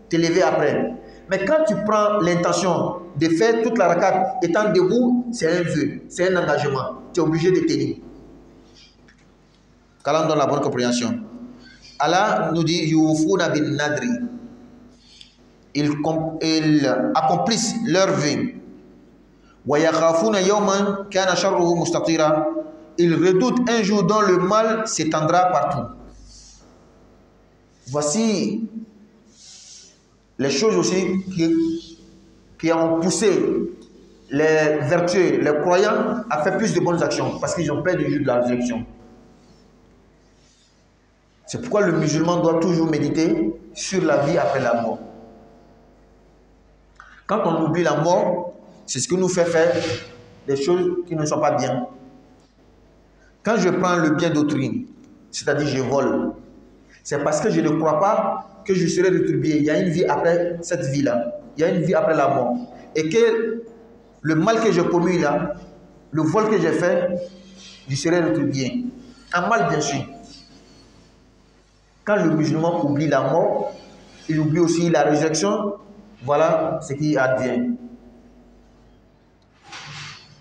te lever après. Mais quand tu prends l'intention de faire toute la rakat étant debout, c'est un vœu, c'est un engagement. Tu es obligé de tenir. Qu'Allah donne la bonne compréhension. Allah nous dit Yufuna bin Nadri. Ils accomplissent leur vœu. Wa yakhafuna yawman kana sharruhu mustatira. Ils redoutent un jour dont le mal s'étendra partout. Voici les choses aussi qui ont poussé les vertueux, les croyants à faire plus de bonnes actions parce qu'ils ont peur du jour de la résurrection. C'est pourquoi le musulman doit toujours méditer sur la vie après la mort. Quand on oublie la mort, c'est ce qui nous fait faire des choses qui ne sont pas bien. Quand je prends le bien d'autrui, c'est-à-dire je vole, c'est parce que je ne crois pas que je serai rétribué. Il y a une vie après cette vie-là. Il y a une vie après la mort. Et que le mal que j'ai commis là, le vol que j'ai fait, je serai rétribué. Un mal bien sûr. Quand le musulman oublie la mort, il oublie aussi la résurrection. Voilà ce qui advient.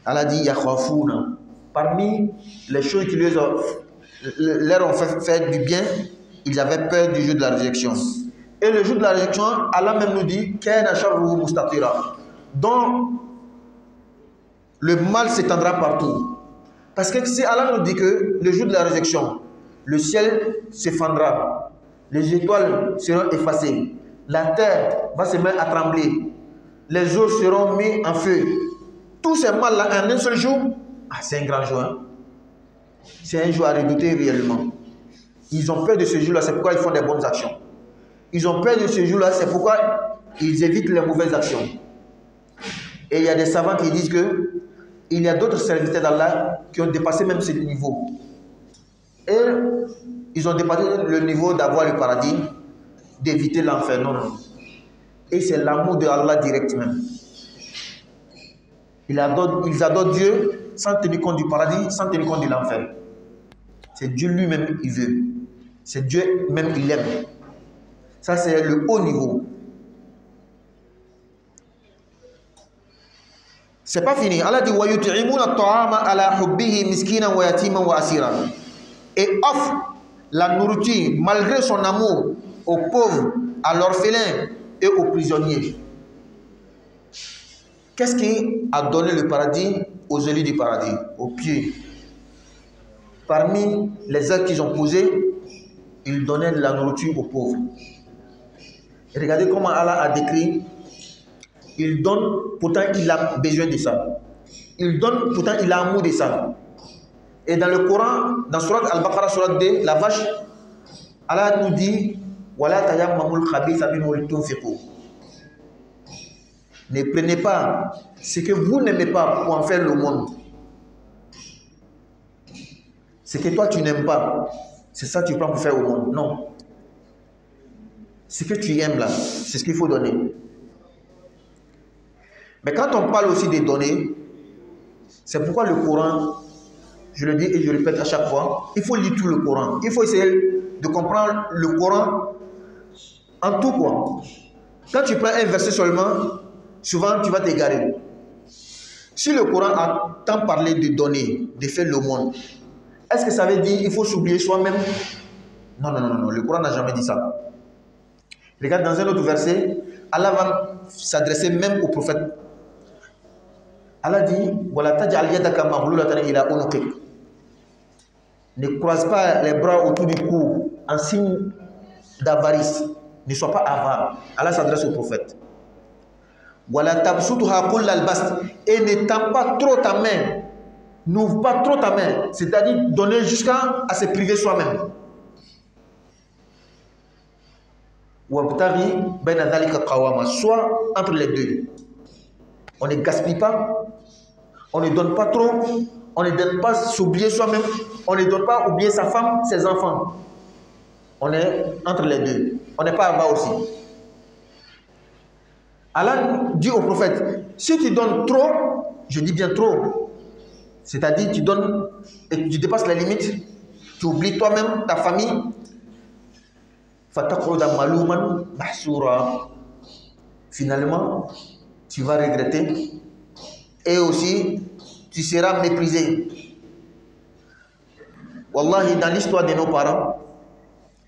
Allah dit Yakhafuna. Parmi les choses qui leur ont fait faire du bien, ils avaient peur du jour de la résurrection. Et le jour de la résurrection, Allah même nous dit Kana sharruhu mustatira. Donc, le mal s'étendra partout. Parce que si Allah nous dit que le jour de la résurrection, le ciel s'effondrera, les étoiles seront effacées, la terre va se mettre à trembler, les eaux seront mises en feu. Tous ces mal-là en un seul jour, c'est un grand jour. Hein? C'est un jour à redouter réellement. Ils ont peur de ce jour-là, c'est pourquoi ils font des bonnes actions. Ils ont peur de ce jour-là, c'est pourquoi ils évitent les mauvaises actions. Et il y a des savants qui disent que il y a d'autres serviteurs d'Allah qui ont dépassé même ce niveau. Et ils ont dépassé le niveau d'avoir le paradis, d'éviter l'enfer. Non. Et c'est l'amour de Allah direct même. Ils adorent Dieu sans tenir compte du paradis, sans tenir compte de l'enfer. C'est Dieu lui-même, il veut. C'est Dieu même, il aime. Ça, c'est le haut niveau. C'est pas fini. Allah dit wa yut'imuna at-ta'ama ala hubbihi miskinan wa yatiman wa asira. Et offre la nourriture malgré son amour aux pauvres, à l'orphelin et aux prisonniers. Qu'est-ce qui a donné le paradis aux élus du paradis, aux pieux? Parmi les actes qu'ils ont posés, ils donnaient de la nourriture aux pauvres. Et regardez comment Allah a décrit. Il donne, pourtant il a besoin de ça. Il donne, pourtant il a amour de ça. Et dans le Coran, dans Surat Al-Baqarah, Surat 2, la vache, Allah nous dit Wala tayammamul khabitha minhu tunfiqu. Ne prenez pas ce que vous n'aimez pas pour en faire le monde. Ce que toi tu n'aimes pas, c'est ça que tu prends pour faire au monde. Non. Ce que tu aimes là, c'est ce qu'il faut donner. Mais quand on parle aussi des données, c'est pourquoi le Coran, je le dis et je le répète à chaque fois, il faut lire tout le Coran. Il faut essayer de comprendre le Coran en tout quoi. Quand tu prends un verset seulement, souvent tu vas t'égarer. Si le Coran a tant parlé de donner, de faire le monde, est-ce que ça veut dire qu'il faut s'oublier soi-même? Non, non, non, non, le Coran n'a jamais dit ça. Regarde dans un autre verset, Allah va s'adresser même au prophète. Allah dit Wala taj'al yadaka maghlulatan ila unuqik. Ne croise pas les bras autour du cou en signe d'avarice. Ne sois pas avare. Allah s'adresse au prophète. Et ne tends pas trop ta main. N'ouvre pas trop ta main. C'est-à-dire donner jusqu'à se priver soi-même. Soit entre les deux. On ne gaspille pas. On ne donne pas trop. On ne donne pas s'oublier soi-même. On ne donne pas oublier sa femme, ses enfants. On est entre les deux. On n'est pas avare aussi. Allah dit au prophète, si tu donnes trop, je dis bien trop, c'est-à-dire tu donnes et tu dépasses la limite, tu oublies toi-même, ta famille, finalement, tu vas regretter et aussi tu seras méprisé. Wallahi, dans l'histoire de nos parents,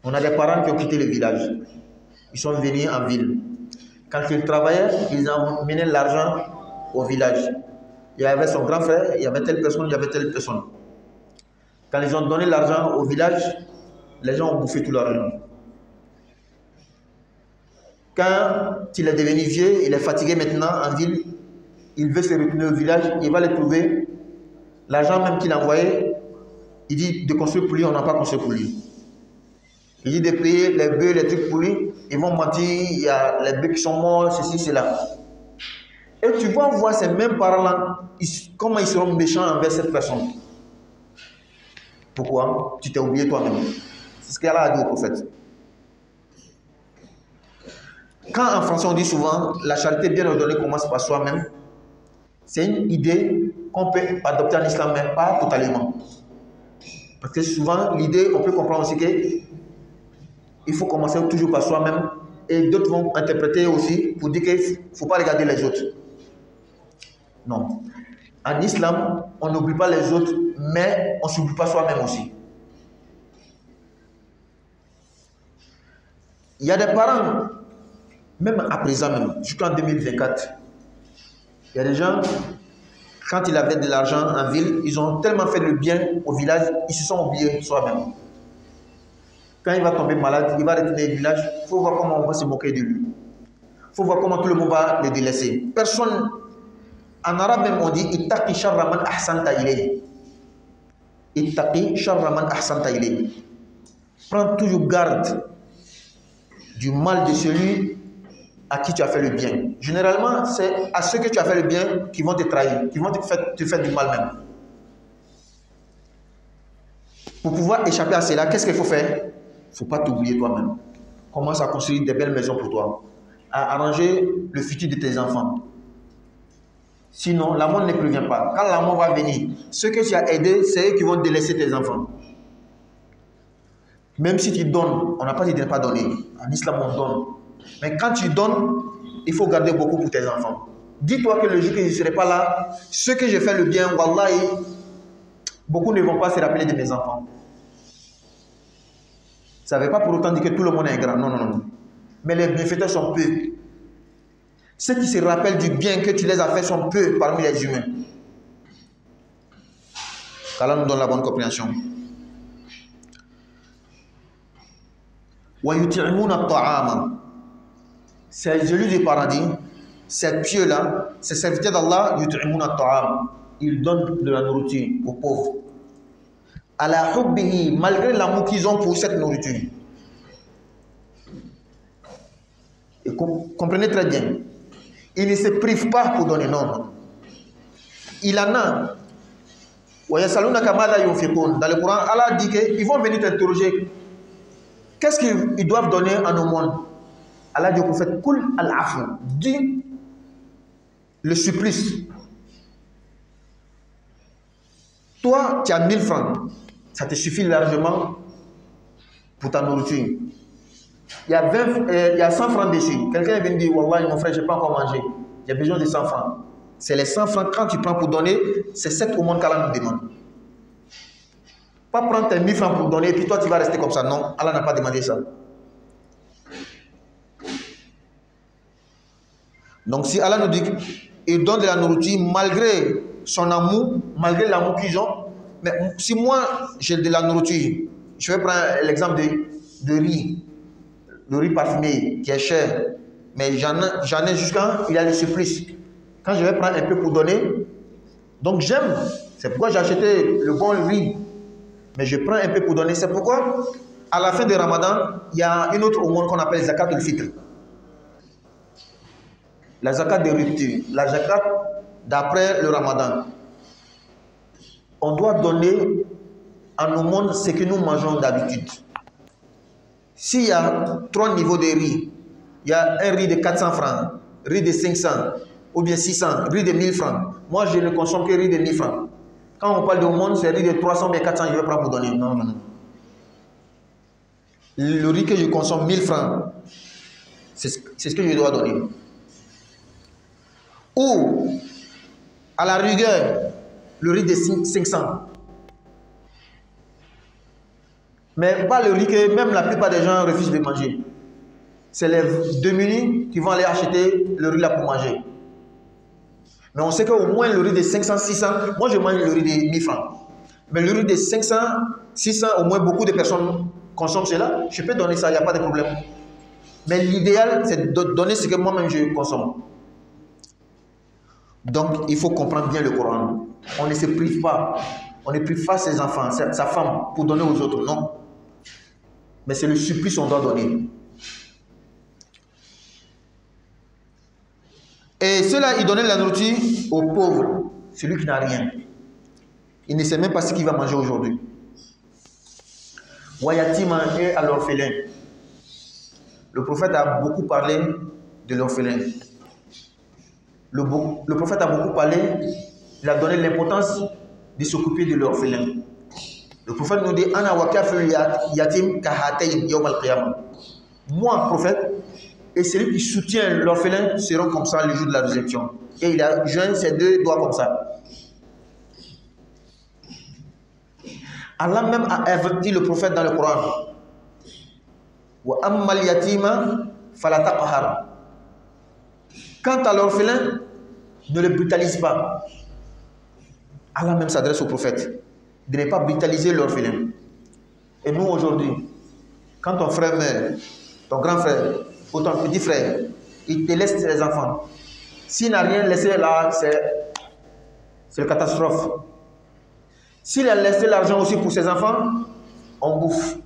on a des parents qui ont quitté le village. Ils sont venus en ville. Quand ils travaillaient, ils emmenaient l'argent au village. Il y avait son grand frère, il y avait telle personne, il y avait telle personne. Quand ils ont donné l'argent au village, les gens ont bouffé tout l'argent. Quand il est devenu vieux, il est fatigué maintenant en ville, il veut se retourner au village, il va les trouver. L'argent même qu'il a envoyé, il dit de construire pour lui, on n'a pas construit pour lui. Il dit de payer les bœufs, les trucs pour lui, ils vont mentir, il y a les bœufs qui sont morts, ceci, cela. Et tu vas voir ces mêmes parents-là, comment ils seront méchants envers cette personne. Pourquoi? Tu t'es oublié toi-même. C'est ce qu'Allah a dit au prophète. Quand en français on dit souvent, la charité bien ordonnée commence par soi-même, c'est une idée qu'on peut adopter en islam, mais pas totalement. Parce que souvent, l'idée, on peut comprendre aussi qu'il faut commencer toujours par soi-même, et d'autres vont interpréter aussi pour dire qu'il ne faut pas regarder les autres. Non. En islam, on n'oublie pas les autres, mais on ne s'oublie pas soi-même aussi. Il y a des parents, même à présent, même, jusqu'en 2024, il y a des gens, quand ils avaient de l'argent en ville, ils ont tellement fait le bien au village, ils se sont oubliés soi-même. Quand il va tomber malade, il va retourner au village, il faut voir comment on va se moquer de lui. Il faut voir comment tout le monde va le délaisser. Personne, en arabe même on dit « Ittaqi sharra man ahsanta ilayhi ». Ittaqi sharra man ahsanta ilayhi. Prends toujours garde du mal de celui à qui tu as fait le bien. Généralement, c'est à ceux que tu as fait le bien qui vont te trahir, qui vont te faire du mal même. Pour pouvoir échapper à cela, qu'est-ce qu'il faut faire? Il ne faut pas t'oublier toi-même. Commence à construire des belles maisons pour toi, à arranger le futur de tes enfants. Sinon, l'amour ne prévient pas. Quand l'amour va venir, ceux que tu as aidés, c'est eux qui vont délaisser tes enfants. Même si tu donnes, on n'a pas dit de ne pas donner. En islam, on donne. Mais quand tu donnes, il faut garder beaucoup pour tes enfants. Dis-toi que le jour que je ne serai pas là, ceux que j'ai fait le bien, wallahi, beaucoup ne vont pas se rappeler de mes enfants. Ça ne veut pas pour autant dire que tout le monde est ingrat. Non, non, non. Mais les bienfaiteurs sont peu. Ceux qui se rappellent du bien que tu les as fait sont peu parmi les humains. Qu'Allah nous donne la bonne compréhension. C'est celui du paradis, ces pieux-là, ces serviteurs d'Allah, ils donnent de la nourriture aux pauvres. Ala hubbihi, malgré l'amour qu'ils ont pour cette nourriture. Et comprenez très bien, ils ne se privent pas pour donner, non. Il en a. Dans le Coran, Allah dit qu'ils vont venir t'interroger. Qu'est-ce qu'ils doivent donner en aumône? Allah dit au prophète, Kul al-afu, dis le supplice. Toi, tu as 1000 francs, ça te suffit largement pour ta nourriture. Il y a 100 francs dessus. Quelqu'un vient me dire, Wallah, mon frère, je n'ai pas encore mangé. J'ai besoin de 100 francs. C'est les 100 francs, quand tu prends pour donner, c'est cette aumône qu'Allah nous demande. Pas prendre tes 1000 francs pour donner et puis toi tu vas rester comme ça. Non, Allah n'a pas demandé ça. Donc si Allah nous dit qu'il donne de la nourriture malgré son amour, malgré l'amour qu'ils ont, Mais si moi j'ai de la nourriture, je vais prendre l'exemple de riz, le riz parfumé qui est cher, mais j'en ai jusqu'à, il y a le surplus. Quand je vais prendre un peu pour donner, donc j'aime, c'est pourquoi j'ai acheté le bon riz, mais je prends un peu pour donner. C'est pourquoi à la fin de Ramadan, il y a une autre aumône qu'on appelle zakat al-fitr. La zakat de rupture, la zakat d'après le Ramadan. On doit donner en aumône ce que nous mangeons d'habitude. S'il y a 3 niveaux de riz, il y a un riz de 400 francs, riz de 500, ou bien 600, riz de 1000 francs. Moi, je ne consomme que riz de 1000 francs. Quand on parle d'aumône, c'est riz de 300, mais 400, je vais pas vous donner. Non, non, non. Le riz que je consomme, 1000 francs, c'est ce que je dois donner. Ou, à la rigueur, le riz de 500. Mais pas le riz que même la plupart des gens refusent de manger. C'est les démunis qui vont aller acheter le riz là pour manger. Mais on sait qu'au moins le riz de 500, 600, moi je mange le riz de 1000 francs. Mais le riz de 500, 600, au moins beaucoup de personnes consomment cela. Je peux donner ça, il n'y a pas de problème. Mais l'idéal, c'est de donner ce que moi-même je consomme. Donc, il faut comprendre bien le Coran. On ne se prive pas. On ne prive pas ses enfants, sa femme, pour donner aux autres. Non. Mais c'est le supplice qu'on doit donner. Et ceux-là, ils donnaient la nourriture aux pauvres, celui qui n'a rien. Il ne sait même pas ce qu'il va manger aujourd'hui. Wayatima et à l'orphelin. Le prophète a beaucoup parlé de l'orphelin. Le prophète a beaucoup parlé, il a donné l'importance de s'occuper de l'orphelin. Le prophète nous dit Ana wakafil yatim kahatein yawm al-qiyamah. Moi, prophète, et celui qui soutient l'orphelin seront comme ça le jour de la résurrection. Et il a joint ses 2 doigts comme ça. Allah même a averti le prophète dans le Coran. Wa ammal yatima fala taqhar. Quant à l'orphelin, ne le brutalise pas. Allah même s'adresse au prophète de ne pas brutaliser l'orphelin. Et nous aujourd'hui, quand ton frère meurt, ton grand frère ou ton petit frère, il te laisse ses enfants. S'il n'a rien laissé là, c'est une catastrophe. S'il a laissé l'argent aussi pour ses enfants, on bouffe.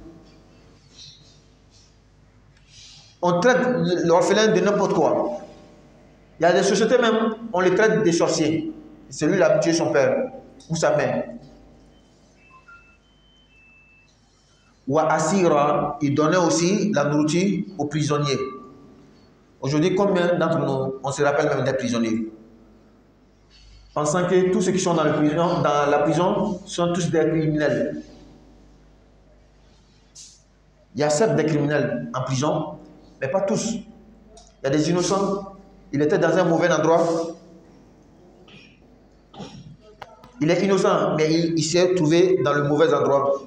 On traite l'orphelin de n'importe quoi. Il y a des sociétés même, on les traite des sorciers. Celui-là a tué son père ou sa mère. Wa asira, il donnait aussi la nourriture aux prisonniers. Aujourd'hui, combien d'entre nous, on se rappelle même des prisonniers? Pensant que tous ceux qui sont dans la prison sont tous des criminels. Il y a certes des criminels en prison, mais pas tous. Il y a des innocents. Il était dans un mauvais endroit. Il est innocent, mais il s'est trouvé dans le mauvais endroit,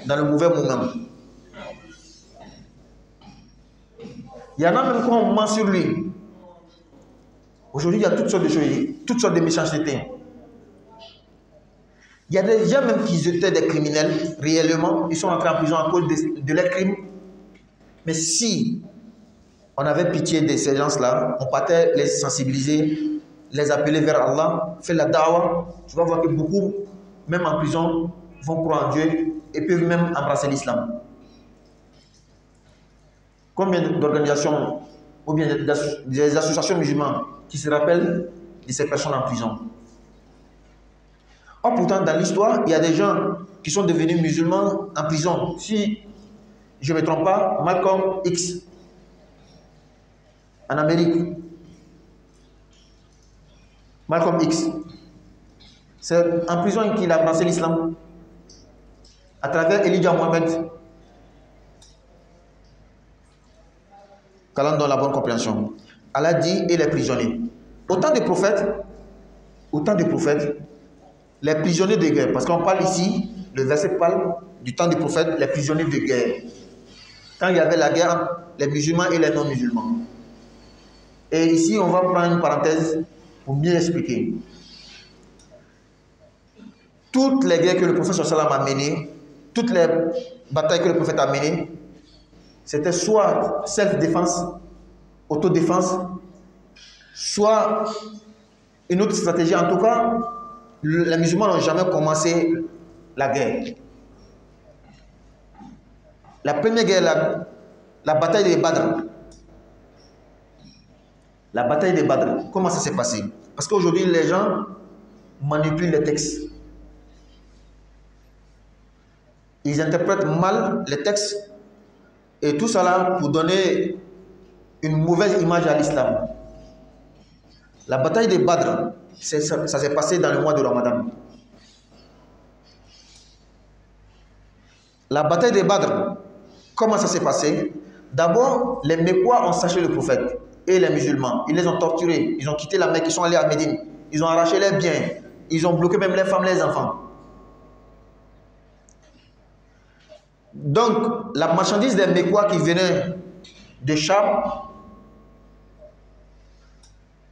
dans le mauvais moment. Il y en a même quand on ment sur lui. Aujourd'hui, il y a toutes sortes de choses, toutes sortes de méchancetés. Il y a des gens même qui étaient des criminels, réellement, ils sont entrés en prison à cause de leurs crimes. Mais si on avait pitié de ces gens-là, on partait les sensibiliser, les appeler vers Allah, faire la da'wah, tu vas voir que beaucoup, même en prison, vont croire en Dieu et peuvent même embrasser l'islam. Combien d'organisations ou bien des associations musulmanes qui se rappellent de ces personnes en prison? Or, pourtant, dans l'histoire, il y a des gens qui sont devenus musulmans en prison. Si je ne me trompe pas, Malcolm X, en Amérique. Malcolm X. C'est en prison qu'il a embrassé l'islam. À travers Elijah Mohammed. Qu'Allah donne la bonne compréhension. Allah dit et les prisonniers. Autant de prophètes, les prisonniers de guerre. Parce qu'on parle ici, le verset parle du temps des prophètes, les prisonniers de guerre. Quand il y avait la guerre entre les musulmans et les non-musulmans. Et ici, on va prendre une parenthèse pour mieux expliquer. toutes les guerres que le prophète sallam a menées, toutes les batailles que le prophète a menées, c'était soit self-défense, autodéfense, soit une autre stratégie. En tout cas, les musulmans n'ont jamais commencé la guerre. La première guerre, la bataille des Badr. La bataille des Badr, comment ça s'est passé? Parce qu'aujourd'hui, les gens manipulent les textes. Ils interprètent mal les textes et tout cela pour donner une mauvaise image à l'islam. La bataille des Badr, ça s'est passé dans le mois de Ramadan. La bataille des Badr, comment ça s'est passé? D'abord, les Mécois ont saché le prophète et les musulmans. Ils les ont torturés. Ils ont quitté la Mecque, ils sont allés à Médine. Ils ont arraché leurs biens. Ils ont bloqué même les femmes, les enfants. Donc, la marchandise des Mécois qui venaient de Cham,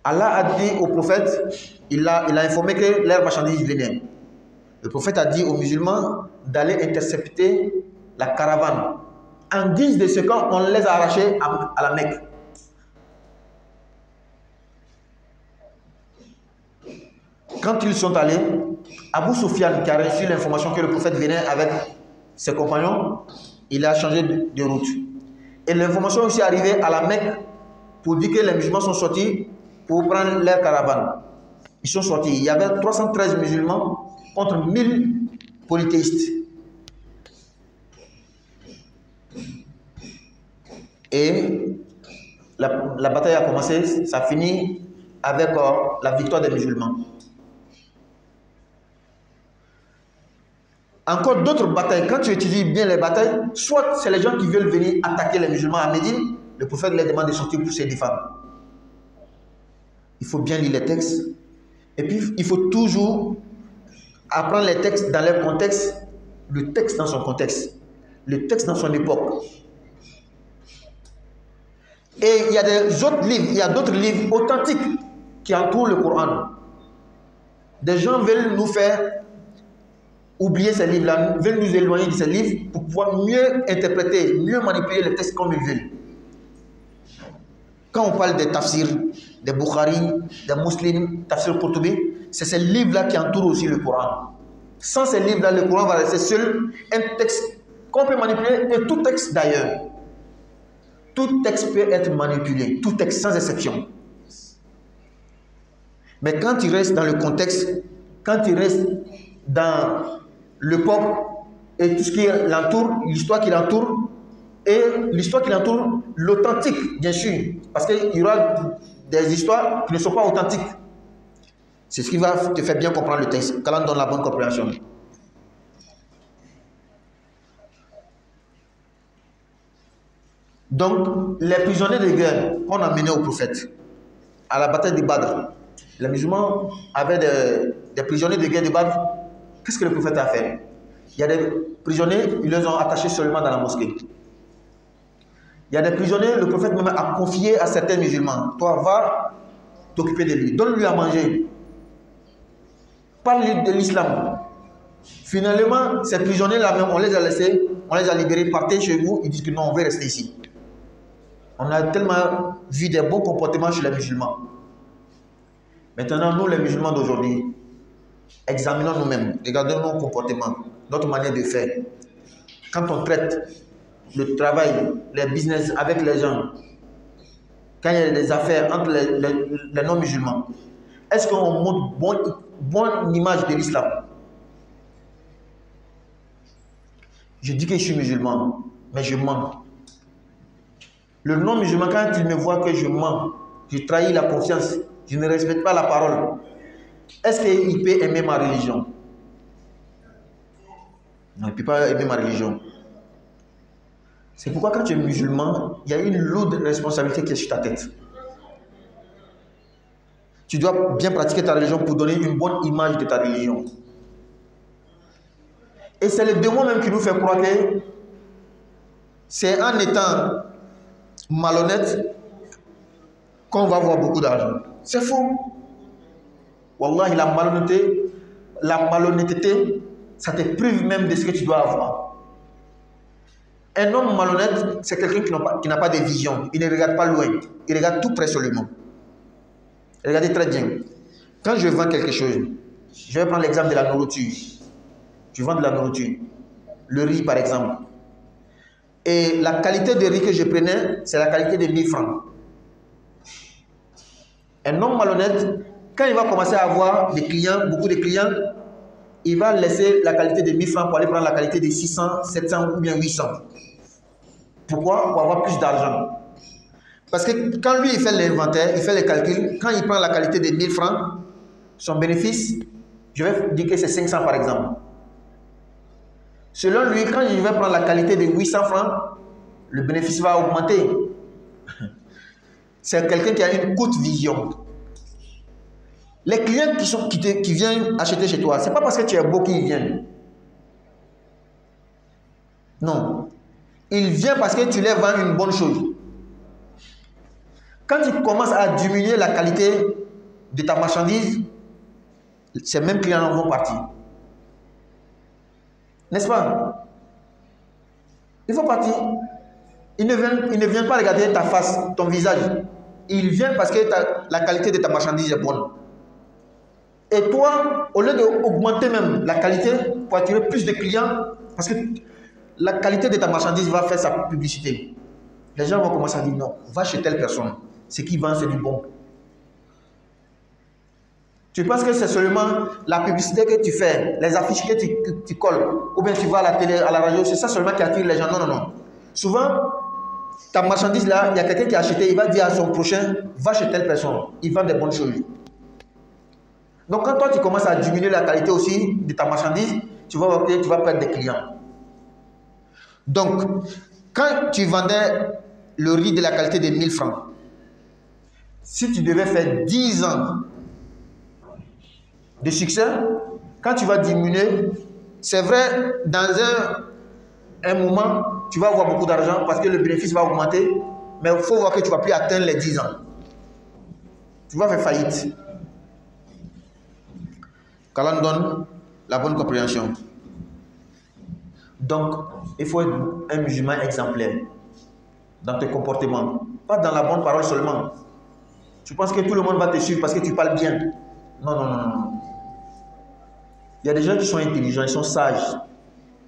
Allah a dit au prophète, il a informé que leurs marchandises venaient. Le prophète a dit aux musulmans d'aller intercepter la caravane. En guise de ce qu'on les a arrachés à la Mecque. Quand ils sont allés, Abu Sufyan, qui a reçu l'information que le prophète venait avec ses compagnons, il a changé de route. Et l'information est aussi arrivée à la Mecque pour dire que les musulmans sont sortis pour prendre leur caravane. Ils sont sortis. Il y avait 313 musulmans contre 1000 polythéistes. Et la bataille a commencé, ça finit avec la victoire des musulmans. Encore d'autres batailles, quand tu étudies bien les batailles, soit c'est les gens qui veulent venir attaquer les musulmans à Médine, le prophète les demande de sortir pour se défendre. Il faut bien lire les textes. Et puis, il faut toujours apprendre les textes dans leur contexte, le texte dans son contexte, le texte dans son époque. Et il y a d'autres livres authentiques qui entourent le Coran. Des gens veulent nous faire oublier ces livres-là, veulent nous éloigner de ces livres pour pouvoir mieux interpréter, mieux manipuler les textes comme ils veulent. Quand on parle des tafsirs, des Bukhari, des Muslims, tafsir Qurtubi, c'est ces livres-là qui entourent aussi le Coran. Sans ces livres-là, le Coran va rester seul, un texte qu'on peut manipuler, et tout texte d'ailleurs. Tout texte peut être manipulé, tout texte sans exception. Mais quand il reste dans le contexte, quand il reste dans le peuple et tout ce qui l'entoure, l'histoire qui l'entoure, et l'histoire qui l'entoure, l'authentique, bien sûr, parce qu'il y aura des histoires qui ne sont pas authentiques. C'est ce qui va te faire bien comprendre le texte, quand on donne la bonne compréhension. Donc, les prisonniers de guerre qu'on a menés au prophète, à la bataille de Badr, les musulmans avaient des prisonniers de guerre de Badr. Qu'est-ce que le prophète a fait? Il y a des prisonniers, ils les ont attachés seulement dans la mosquée. Il y a des prisonniers, le prophète même a confié à certains musulmans, toi va t'occuper de lui, donne-lui à manger. Parle de l'islam. Finalement, ces prisonniers-là même, on les a laissés, on les a libérés, partez chez vous, ils disent que non, on veut rester ici. On a tellement vu des bons comportements chez les musulmans. Maintenant, nous les musulmans d'aujourd'hui, examinons nous-mêmes, regardons nos comportements, notre manière de faire. Quand on traite le travail, les business avec les gens, quand il y a des affaires entre les non-musulmans, est-ce qu'on montre bonne image de l'islam? Je dis que je suis musulman, mais je mens. Le non-musulman, quand il me voit que je mens, je trahis la confiance, je ne respecte pas la parole, est-ce qu'il peut aimer ma religion? Non, il ne peut pas aimer ma religion. C'est pourquoi quand tu es musulman, il y a une lourde responsabilité qui est sur ta tête. Tu dois bien pratiquer ta religion pour donner une bonne image de ta religion. Et c'est le démon même qui nous fait croire que c'est en étant malhonnête qu'on va avoir beaucoup d'argent. C'est faux. Wallahi, la malhonnêteté la malhonnêteté, ça te prive même de ce que tu dois avoir. Un homme malhonnête, c'est quelqu'un qui n'a pas de vision. Il ne regarde pas loin. Il regarde tout près seulement. Regardez très bien. Quand je vends quelque chose, je vais prendre l'exemple de la nourriture. Je vends de la nourriture. Le riz, par exemple. Et la qualité de riz que je prenais, c'est la qualité de 1000 francs. Un homme malhonnête, quand il va commencer à avoir des clients, beaucoup de clients, il va laisser la qualité de 1000 francs pour aller prendre la qualité de 600, 700 ou bien 800. Pourquoi? Pour avoir plus d'argent. Parce que quand lui, il fait l'inventaire, il fait les calculs, quand il prend la qualité de 1000 francs, son bénéfice, je vais dire que c'est 500 par exemple. Selon lui, quand il va prendre la qualité de 800 francs, le bénéfice va augmenter. C'est quelqu'un qui a une courte vision. Les clients qui viennent acheter chez toi, ce n'est pas parce que tu es beau qu'ils viennent. Non. Ils viennent parce que tu leur vends une bonne chose. Quand tu commences à diminuer la qualité de ta marchandise, ces mêmes clients vont partir. N'est-ce pas? Ils vont partir. Ils ne viennent pas regarder ta face, ton visage. Ils viennent parce que la qualité de ta marchandise est bonne. Et toi, au lieu d'augmenter même la qualité pour attirer plus de clients, parce que la qualité de ta marchandise va faire sa publicité. Les gens vont commencer à dire non, va chez telle personne. Ce qui vend, c'est du bon. Tu penses que c'est seulement la publicité que tu fais, les affiches que tu colles, ou bien tu vas à la télé, à la radio, c'est ça seulement qui attire les gens. Non, non, non. Souvent, ta marchandise là, il y a quelqu'un qui a acheté, il va dire à son prochain, va chez telle personne, il vend des bonnes choses. Donc quand toi tu commences à diminuer la qualité aussi de ta marchandise, tu vas perdre des clients. Donc, quand tu vendais le riz de la qualité de 1000 francs, si tu devais faire 10 ans de succès, quand tu vas diminuer, c'est vrai, dans un moment, tu vas avoir beaucoup d'argent parce que le bénéfice va augmenter, mais il faut voir que tu ne vas plus atteindre les 10 ans. Tu vas faire faillite. Qu'Allah donne la bonne compréhension. Donc, il faut être un musulman exemplaire dans tes comportements, pas dans la bonne parole seulement. Tu penses que tout le monde va te suivre parce que tu parles bien. Non, non, non, non. Il y a des gens qui sont intelligents, ils sont sages.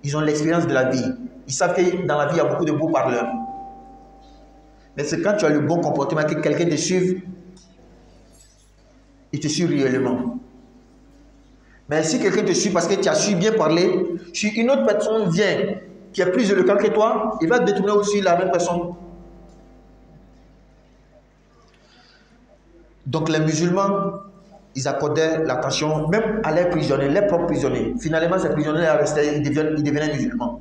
Ils ont l'expérience de la vie. Ils savent que dans la vie, il y a beaucoup de beaux parleurs. Mais c'est quand tu as le bon comportement que quelqu'un te suive, il te suit réellement. Mais si quelqu'un te suit parce que tu as su bien parler, si une autre personne vient qui est plus éloquente que toi, il va détourner aussi la même personne. Donc les musulmans, ils accordaient l'attention même à leurs prisonniers, leurs propres prisonniers. Finalement, ces prisonniers ils devenaient musulmans.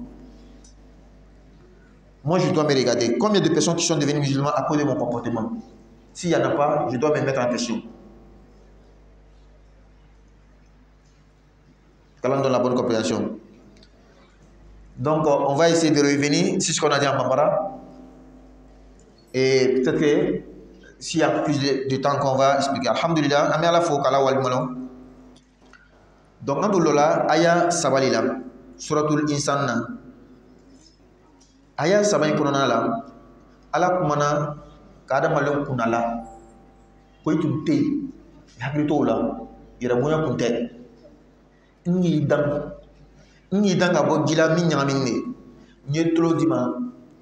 Moi, je dois me regarder. Combien de personnes qui sont devenues musulmans à cause de mon comportement? S'il n'y en a pas, je dois me mettre en question. Qu'Allah donne la bonne compréhension. Donc, on va essayer de revenir sur ce qu'on a dit en Bambara. Et peut-être que s'il y a plus de temps qu'on va expliquer. Alhamdulillah, amé ala fo kala wal malo. Donc, en lola aya sabalila, suratul insan. Aya sabay kunana la, ala kumana kada malum kunala. Koitum te, hakrito la, iramuya kunte. Ngi dang ka bo gila min nyamin ne nye tolo dima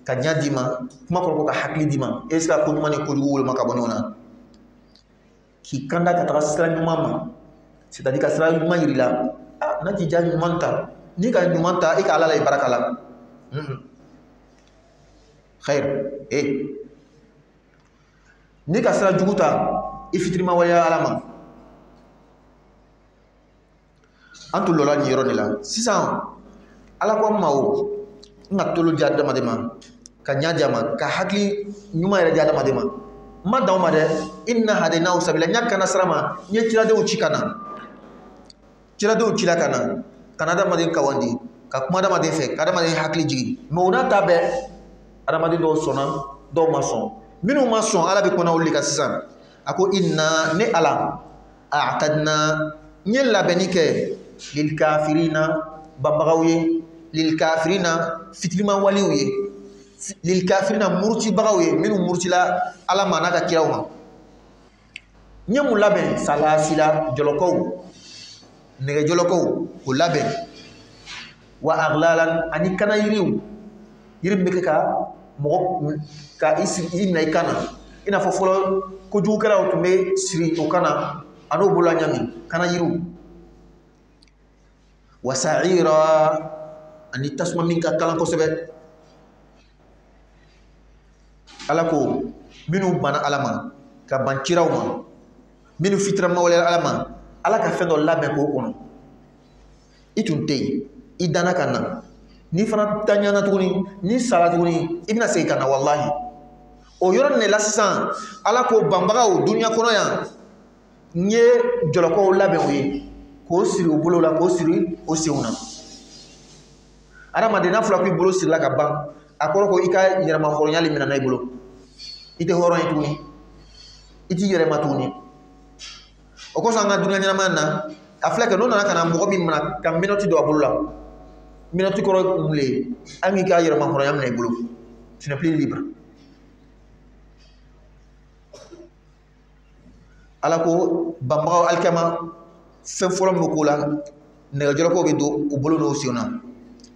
ka nya dima kuma ko ka hakli dima est-ce que ko mane ko wul maka bonona ki kanda ka trasra mama c'est-à-dire ka sra ma yirila ah na ki jani manta ni ka manta e ka ala la barakala khair ni ka sra juguta ifitrima waya alama antu lola ni yɔrɔ de la sisan ala ko ma o n ka tolo di adamaden ma ka ɲa di a ma ka hakili ɲuman yɛrɛ di adamaden ma n ma dan o ma dɛ inna hadaynahu sabila n y'a kana sira ma n ye ciradenw ci ka na ciradenw cila ka na ka na adamaden kawandi ka kuma adamaden fɛ ka adamaden hakili jigin mɛ o n'a ta bɛɛ adamaden dɔw sɔnna dɔw ma sɔn minnu ma sɔn ala bɛ kɔnɔ olu de kan sisan a ko inna ne ala a'tadna n ye labɛnni kɛ lil kafirina bambagaw ye lil kafirina fitilima waliw ye lil kafirina murti bagaw ye minnu murtila ala ma n'a ka kiraw ma ɲɛ mun labɛn salasila jɔlɔkɔw nɛgɛ jɔlɔkɔw o labɛn wa aglalan ani kana yiriw yiri bɛ kɛ ka mɔgɔ ka i minɛ i kan na i n'a fɔ fɔlɔ kojugukɛlaw tun bɛ siri o kan na a n'o bolola ɲami kana yiriw wa sa'ira ani tasuma min ka kalan kosɛbɛ ala ko minnu banna ala ma ka ban ciraw ma minnu fitirama wale ala ma ala ka fɛn dɔ labɛn k'o kɔnɔ i tun tɛ yen i danna ka na n'i fana taɲana tuguni n'i sara tuguni i bɛna segin ka na walahi o yɔrɔ de la sisan ala ko banbagaw duniya kɔnɔ yan n ye jɔlɔkɔw labɛn o ye k'o siri o bolo la k'o siri o senw na adamaden n'a fɔra ko i bolo sirila ka ban a kɔrɔ ko i ka yɛrɛma hɔrɔnya le minɛna i bolo i tɛ hɔrɔn ye tuguni i t'i yɛrɛma tuguni o kosɔn an ka duniya ɲɛnamaya na a filɛ kɛ n'o nana ka na mɔgɔ min minɛ ka minɔti don a bolo la minɔti kɔrɔ mun le ye hali k'i ka yɛrɛma hɔrɔnya minɛ i bolo tu n'es plus libre ala ko banbagaw alikama fɛn fɔlɔ min k'o la nɛgɛjɔlɔkɔw bɛ don u bolo n'o senw na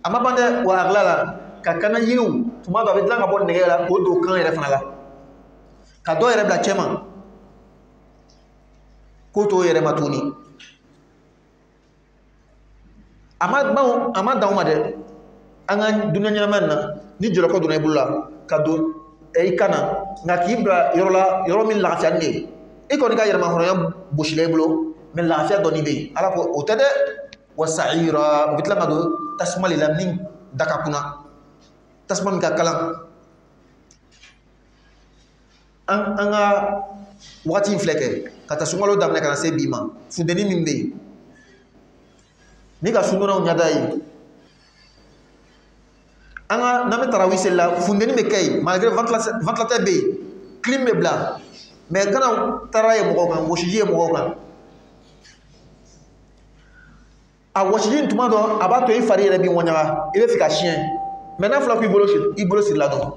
a ma ban dɛ wa agila la ka kana yiriw tuma dɔ a bɛ dilan ka bɔ nɛgɛ la k'o don kan yɛrɛ fana la ka dɔ yɛrɛ bila cɛ ma k'o t'o yɛrɛ ma tuguni a ma dan o ma dɛ an ka duniya ɲɛnamaya na ni jɔlɔkɔ donna i bolo la ka don i kan na nka k'i bila yɔrɔ la yɔrɔ min lafiyani de ye i kɔni ka yɛrɛma hɔrɔnya gosila i bolo mɛ lafiya dɔɔni bɛ yen ala ko o tɛ dɛ wa sa'ira u bɛ tila ka don tasuma le la min da ka kunna tasuma min ka kalan an ka wagati in filɛ kɛ ka taa sunkalo daminɛ ka na se bi ma funteni min bɛ yen ni ka sundonaw ɲada ye an ka n'an bɛ tarawih seli la funteni bɛ kɛ yen malgré ventilateur bɛ yen clim bɛ bila mais gana taara ye mɔgɔw kan wɔsiji ye mɔgɔw kan a wɔsiji tuma dɔ a b'a to i fari yɛrɛ bɛ ŋɔɲaga i bɛ fɛ ka siɲɛ mais n'a fɔra ko i bolo sirila dɔn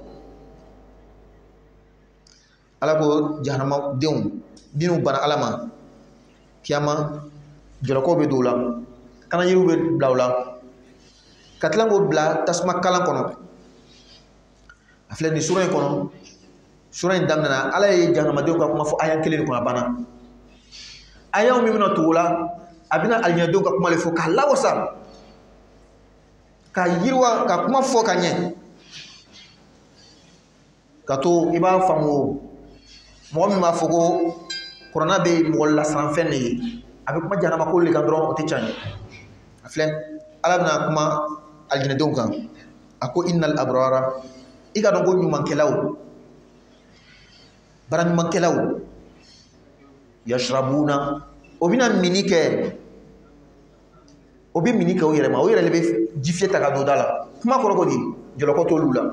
ala ko jahanamadenw minnu banna ala ma kiyama jɔlɔkɔw bɛ don o la kana yiriw bɛ bila o la ka tila k'o bila tasuma kalan kɔnɔ a filɛ nin sura in kɔnɔ sura in daminɛna ala ye jahanamadenw ka kuma fɔ aya kelen de kɔnɔ a banna ayaw min bɛna tugu o la a bɛna alijinɛdenw ka kuma de fɔ k'a lawasa ka yiriwa ka kuma fɔ ka ɲɛ ka to i b'a faamu o mɔgɔ min b'a fɔ ko kuranna bɛ mɔgɔ lasiranfɛn de ye a bɛ kuma jahanamako de kan dɔrɔn o tɛ can ye a filɛ ala bɛna kuma alijinɛdenw kan a ko innal abrara i ka dɔn ko ɲumankɛlaw baraɲumankɛlaw yashrabuna o bɛna mini kɛ o bɛ mini kɛ o yɛrɛ ma o yɛrɛ de bɛ ji fiyɛ ta ka don da la kuma kɔrɔ ko di jɔlɔkɔ t'olu la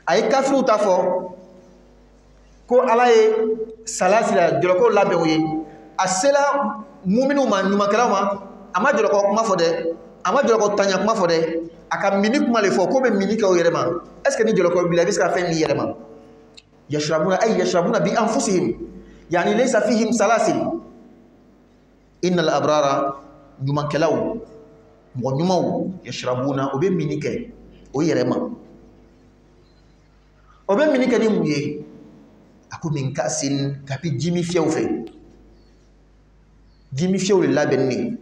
a ye kafiriw ta fɔ ko ala ye salasila jɔlɔkɔw labɛn o ye a sela muminiw ma ɲumankɛlaw ma a ma jɔlɔkɔ kuma fɔ dɛ a ma jɔlɔkɔ taɲa kuma fɔ dɛ a ka mini kuma le fɔ ko bɛ mini kɛ o yɛrɛ ma est ce que ni jɔlɔkɔ bila i bɛ se ka fɛn min yɛrɛ ma yashrabuna ay yashrabuna bi anfusihim yani laysa fihim salasil innal abrara ɲumankɛlaw mɔgɔ ɲumanw yashrabuna o bɛ mini kɛ o yɛrɛ ma o bɛ mini kɛ ni mun ye a ko min ka'sin kabi jimi fiyɛw fɛ jimi fiyɛw de labɛnni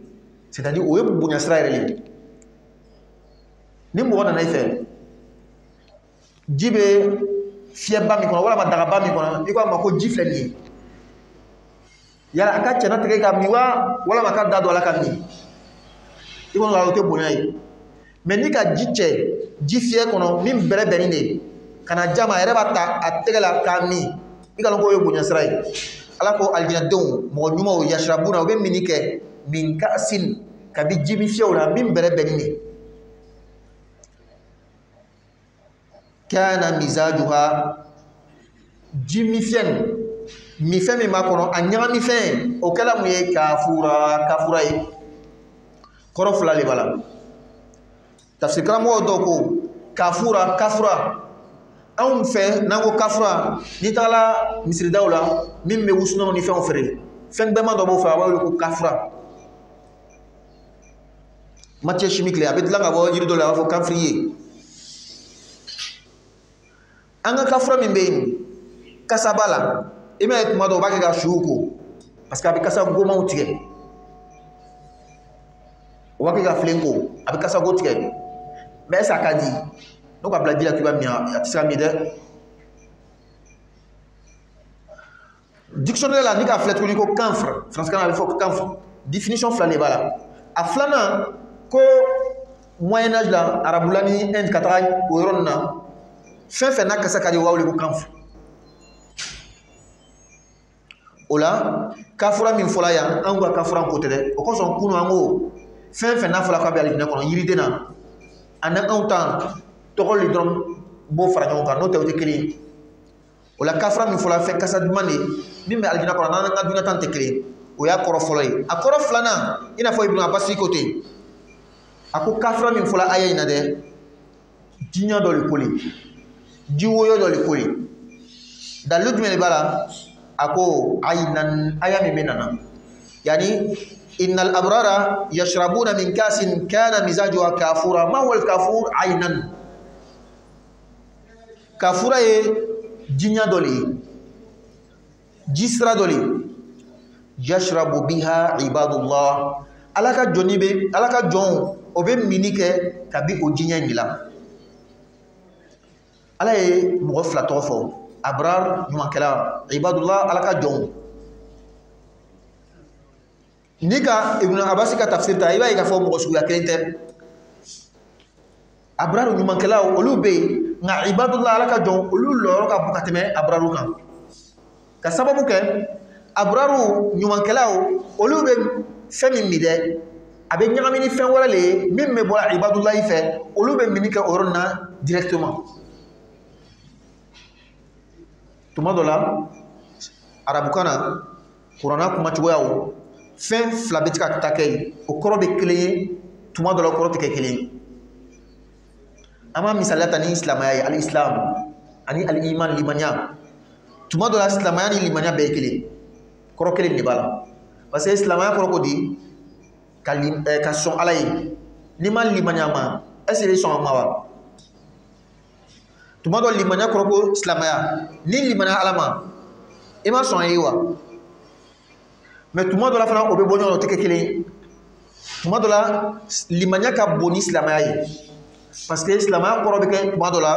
c'est à dire o ye bonya sira yɛrɛ ye ni mɔgɔ nana i fɛ ji bɛ fiyɛba min kɔnɔ walama dagaba min kɔnɔ i ko a ma ko ji filɛ nin ye yala a ka cɛna tigɛ ka min wa walama a ka da don a la ka min i kɔni o tɛ bonya ye mais ni ka ji cɛ ji fiyɛ kɔnɔ min bɛrɛ bɛnni de ka na jama a yɛrɛ b'a ta a tɛgɛ la k'a min i ka dɔn k'o ye bonya sira ye ala ko alijinɛdenw mɔgɔ ɲumanw yashrabuna u bɛ mini kɛ min ka'sin kabi jimi fiyɛw la min bɛrɛ bɛnni de kana mizajuha jimi fiyɛn mi fɛn min b'a kɔnɔ a ɲagami fɛn o kɛla mun ye kafura ye kɔrɔ fila le b'a la tafsir karamɔgɔ dɔw ko kafura anw fɛ n'an ko kafura n'i tagala misiridaw la min bɛ wusunaw ni fɛnw feere fɛn gbɛman dɔ b'o fɛ a b'a wele ko kafura matière chimique le a bɛ dilan ka bɔ yiri dɔ la a b'a fɔ camphrier an ka kafura min bɛ yen kasa b'a la i bɛna ye tuma dɔw u b'a kɛ ka suw ko parce que a bɛ kasa gomanw tigɛ o b'a kɛ ka filen ko a bɛ kasa go tigɛ mais est-ce que a ka di n'o ka bila ji la k'i b'a min a tɛ se ka min dɛ dictionnaire la ni k'a filɛ tuguni ko camphre français a bɛ fɔ ko camphre définition fila de b'a la a filanan ko moyen âge la arabula ni Inde ka taga o yɔrɔ ninnu na fɛn fɛn n'a kasa ka di o b'a wele ko camphre o la kafura min fɔla yan an ka kafura ko tɛ dɛ o kosɔn kunu an ko fɛn fɛn n'a fɔla k'a bɛ alijinɛ kɔnɔ yiriden na ani anw ta tɔgɔ le dɔrɔn b'o fara ɲɔgɔn kan n'o tɛ o tɛ kelen ye o la kafura min fɔla fɛn kasa duman de min bɛ alijinɛ kɔnɔ n'an ka dunan ta tɛ kelen o y'a kɔrɔ fɔlɔ ye a kɔrɔ filanan i n'a fɔ Ibn Abbas ko ten a ko kafura min fɔla aya in na dɛ jiɲɛ dɔ le ko le ji woyo dɔ le ko le dalilu jumɛn de b'a la a ko ayinan aya min bɛ nana yani innal abrara yashrabuna min kasin kana mizajuha kafura ma huwa al kafur aynan kafura ye jiɲɛ dɔ le ye ji sira dɔ le ye yashrabu biha ibadullah ala ka jɔnw o bɛ mini kɛ kabi o jiɲɛ in de la ala ye mɔgɔ fila tɔgɔ fɔ abrar ɲumankɛla ibadullah ala ka jɔnw ni ka Ibn Abbas ka tafsir ta i b'a ye k'a fɔ mɔgɔ suguya kelen tɛ abrar ɲumankɛlaw olu bɛ yen nka ibadullah ala ka jɔnw olu lɔyɔrɔ ka bon ka tɛmɛ abraru kan ka sababu kɛ abraru ɲumankɛlaw olu bɛ fɛn min min dɛ a bɛ ɲagami ni fɛn wɛrɛ le ye min bɛ bɔ ibadulahi fɛ olu bɛ mini kɛ o yɔrɔ na directement tuma dɔ la arabukan na kuranna kuma cogoyaw fɛn fila bɛ se ka ta kɛ yen o kɔrɔ bɛ kelen ye tuma dɔ la o kɔrɔ tɛ kɛ kelen ye an b'a misaliya ta ni silamɛya ye al-islam ani al-iman limaniya tuma dɔ la silamɛya ni limaniya bɛɛ ye kelen kɔrɔ kelen de b'a la parce que silamɛya kɔrɔ ko di ka sɔn ala ye n'i ma limaniya ma est-ce que i sɔn a ma wa tuma dɔ limaniya kɔrɔ ko silamɛya ni limaniya ala ma i ma sɔn a ye wa mais tuma dɔ la fana o bɛ bɔ ɲɔgɔn na o tɛ kɛ kelen ye tuma dɔ la limaniya ka bon ni silamɛya ye parce que silamɛya kɔrɔ bɛ kɛ tuma dɔ la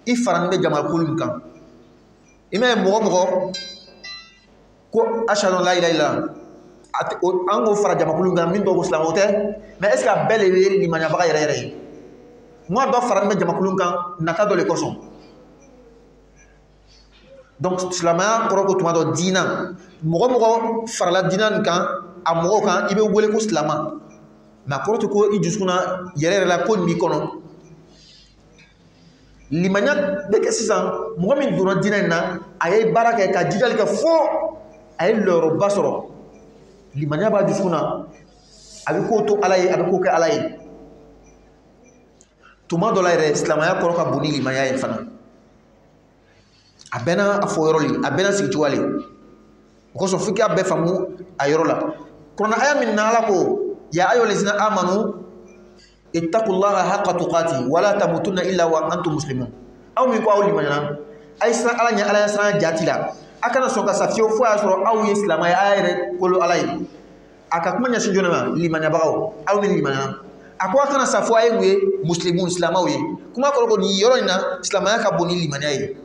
i farani bɛ jamakulu min kan i ma ye mɔgɔ ko ashhadu an la ilaha illallah an k'o fara jamakulu min kan min tɔgɔ ko silamɛ o tɛ mais est ce que a bɛɛ de ye limaniyabaga yɛrɛ yɛrɛ ye maa dɔ farani bɛ jamakulu kan nata dɔ le kosɔn donc silamɛya kɔrɔ ko tuma dɔ diina mɔgɔ farala diina nin kan a mɔgɔw kan i bɛ wele ko silama mais a kɔrɔ tɛ ko i dusukun na yɛrɛ yɛrɛ la ko nin b'i kɔnɔ limaniya bɛ kɛ sisan mɔgɔ min donna diina in na a ye baara kɛ ka jijali kɛ fo a ye lɔyɔrɔba sɔrɔ limaniya b'a dusukun na a bɛ ko to ala ye a bɛ ko kɛ ala ye tuma dɔ la yɛrɛ silamɛya kɔrɔ ka bon ni limaniya ye fana a bɛɛ n'a fɔ yɔrɔ le a bɛɛ n'a sigi cogoya le o kosɔn f'i k'a bɛɛ faamu a yɔrɔ la kuranna aya min na ala ko ya ayyuhal lazina amanu ittaqullaha haqqa tuqati wala tamutunna illa wa antum muslimun aw min ko aw limaniyana a ye siran ala ɲɛ ala ye siran jati la a kana sɔn ka sa fiyewu fo y'a sɔrɔ aw ye silamɛ ye a yɛrɛ kolo ala ye a ka kuma ɲɛsin jɔn ma limaniyabagaw aw min limaniyana a ko a kana sa fo a ye mun ye muslimun silamɛw ye kuma kɔrɔ ko nin yɔrɔ in na silamɛya ka bon ni limaniya ye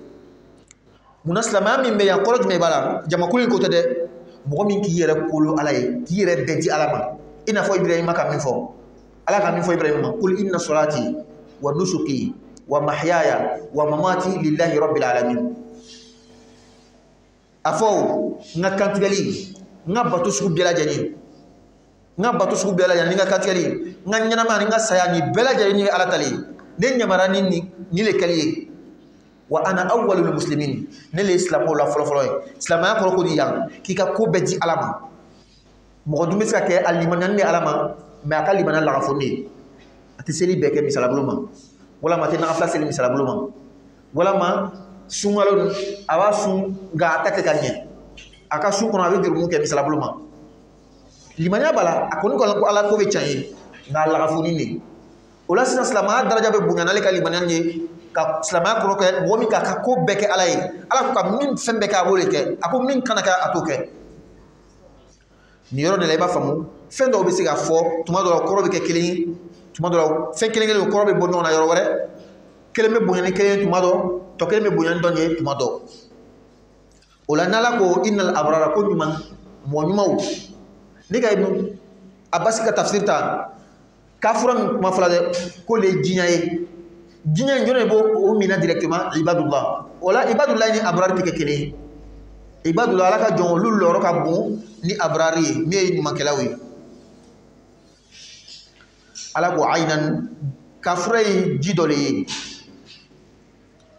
munna silamɛya min bɛ yan kɔrɔ jumɛn b'a la jamakulu in ko tɛ dɛ mɔgɔ min k'i yɛrɛ kolo ala ye k'i yɛrɛ bɛɛ di ala ma i n'a fɔ Ibrahima ka min fɔ ala ka min fɔ Ibrahima ma qul inna salati wa nusuki wa mahyaya wa mamati lillahi rabbil alamin a fɔ n ka kantigɛli n ka bato sugu bɛɛ lajɛlen n ka bato sugu bɛɛ lajɛlen ni n ka kantigɛli n ka ɲɛnamaya ni n ka saya ni bɛɛ lajɛlen ni ala tale ne ɲamara ni le kɛli ye wa ana awwalul muslimin ne le silamɛw la fɔlɔfɔlɔ ye silamɛya kɔrɔ ko di yan k'i ka ko bɛɛ di ala ma mɔgɔ dun bɛ se ka kɛ a limaniyani ni ala ma mais aka limana la gafoni ati seli beke misala buluma wala ma tena afla seli misala buluma wala ma sungalo awa sun ga atake kanye aka sun kono abi diru ke misala buluma limanya bala akoni ko ala ko be chaye na la gafoni ni wala sina salama daraja be bunyana le kalimana nye ka salama ko ke momi ka ko beke alay ala ko ka min fembe ka bole ke ako min kanaka atoke ni yoro de la ba famu fen do be siga fo tuma do ko be ke kelin tuma do fen kelin ko be bonno na yoro wore kelin be bunyani kelin tuma do to kelin be bunyani donye tuma do wala nala ko innal abrara ko nyuma mo nyumaw diga ibn abbas ka tafsir ta kafuran ma fala de ko le jinyaye jinyaye njone bo o mina directement ibadullah wala ibadullah ni abrar ke kele ibadullah la ka jon lul loro ka bon ni abrari mi ni makelawi ala ko aynan kafray jidole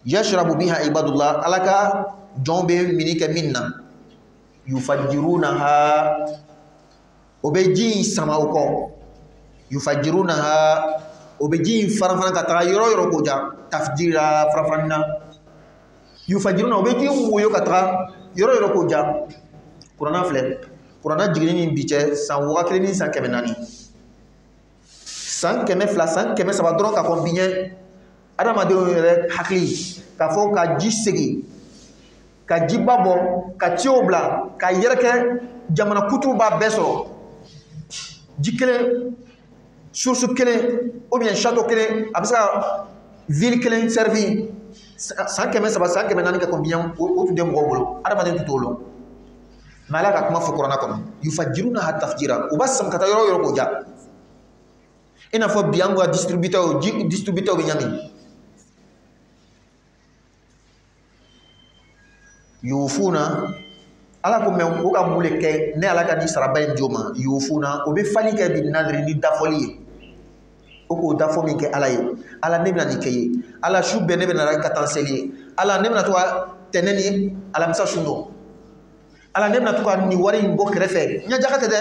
yashrabu biha ibadullah ala ka jombe mini ke minna yufajjirunaha obeji sama ko yufajjirunaha obeji farafana ka taga yoro ko ja tafjira farafana yufajjiruna obeji woyo ka taga yoro ko ja qur'ana fle qur'ana jigini ni biche san waka ni san kemenani san keme fla san keme saba dron ka combiner adama de re hakli ka fo ka jisegi ka jibabo ka tiobla ka yerke jamana kutuba beso jikele source kele ou bien château kele abisa ville kele servi sans que ça va sans que maintenant que combien au tout de mo bolo adama den tutolo malaka kuma fo qur'ana comme yufajiruna hatta tafjira ubasam kata yoro ko ja ina fo biango distributeur bi nyami yufuna ala ko men o ka mule ke ne ala ka ni sarabay joma yufuna o be fali ke bi nadri ni dafoli o ko dafo mi ke ala ye ala ne bina ni keye ala shu be ne bina ra katanseli ala ne bina to teneni ala misa shundo ala ne bina to ka ni wari mbo krefe nya jakate de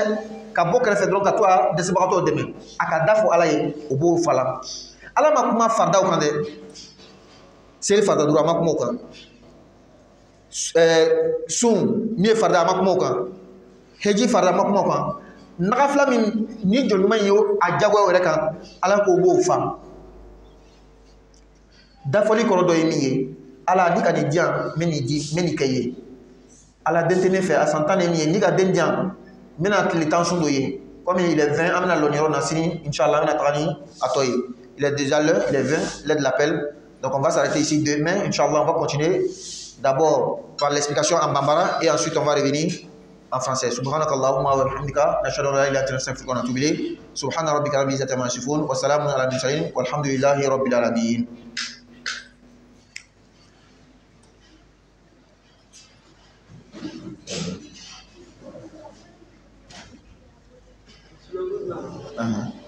ka bo krefe donc ka to de se bakato deme aka dafo ala ye o bo fala ala ma kuma farda o kan de sel farda dura ma kuma o kan sun mi farda makmo kan heji farda makmo kan naga flamin ni jonuma yo ajagwa wala kan ala ko bo fam da foli ko do yimi ala di ka di dian meni kaye ala dentene fe asantane ni ni ga den dian mena le tension do ye comme il est 20 amna l'oniro nasini inchallah na tani atoy il est déjà l'heure il est 20 l'heure de l'appel donc on va s'arrêter ici demain inchallah on va continuer d'abord par l'explication en bambara et ensuite on va revenir en français. Subhanakallahumma wa bihamdika nashhadu an la ilaha illa anta nastaghfiruka wa natubu ilayk. Subhana rabbika rabbil izzati amma yasifun wa salamun ala al-mursalin walhamdulillahi rabbil alamin. Uh-huh.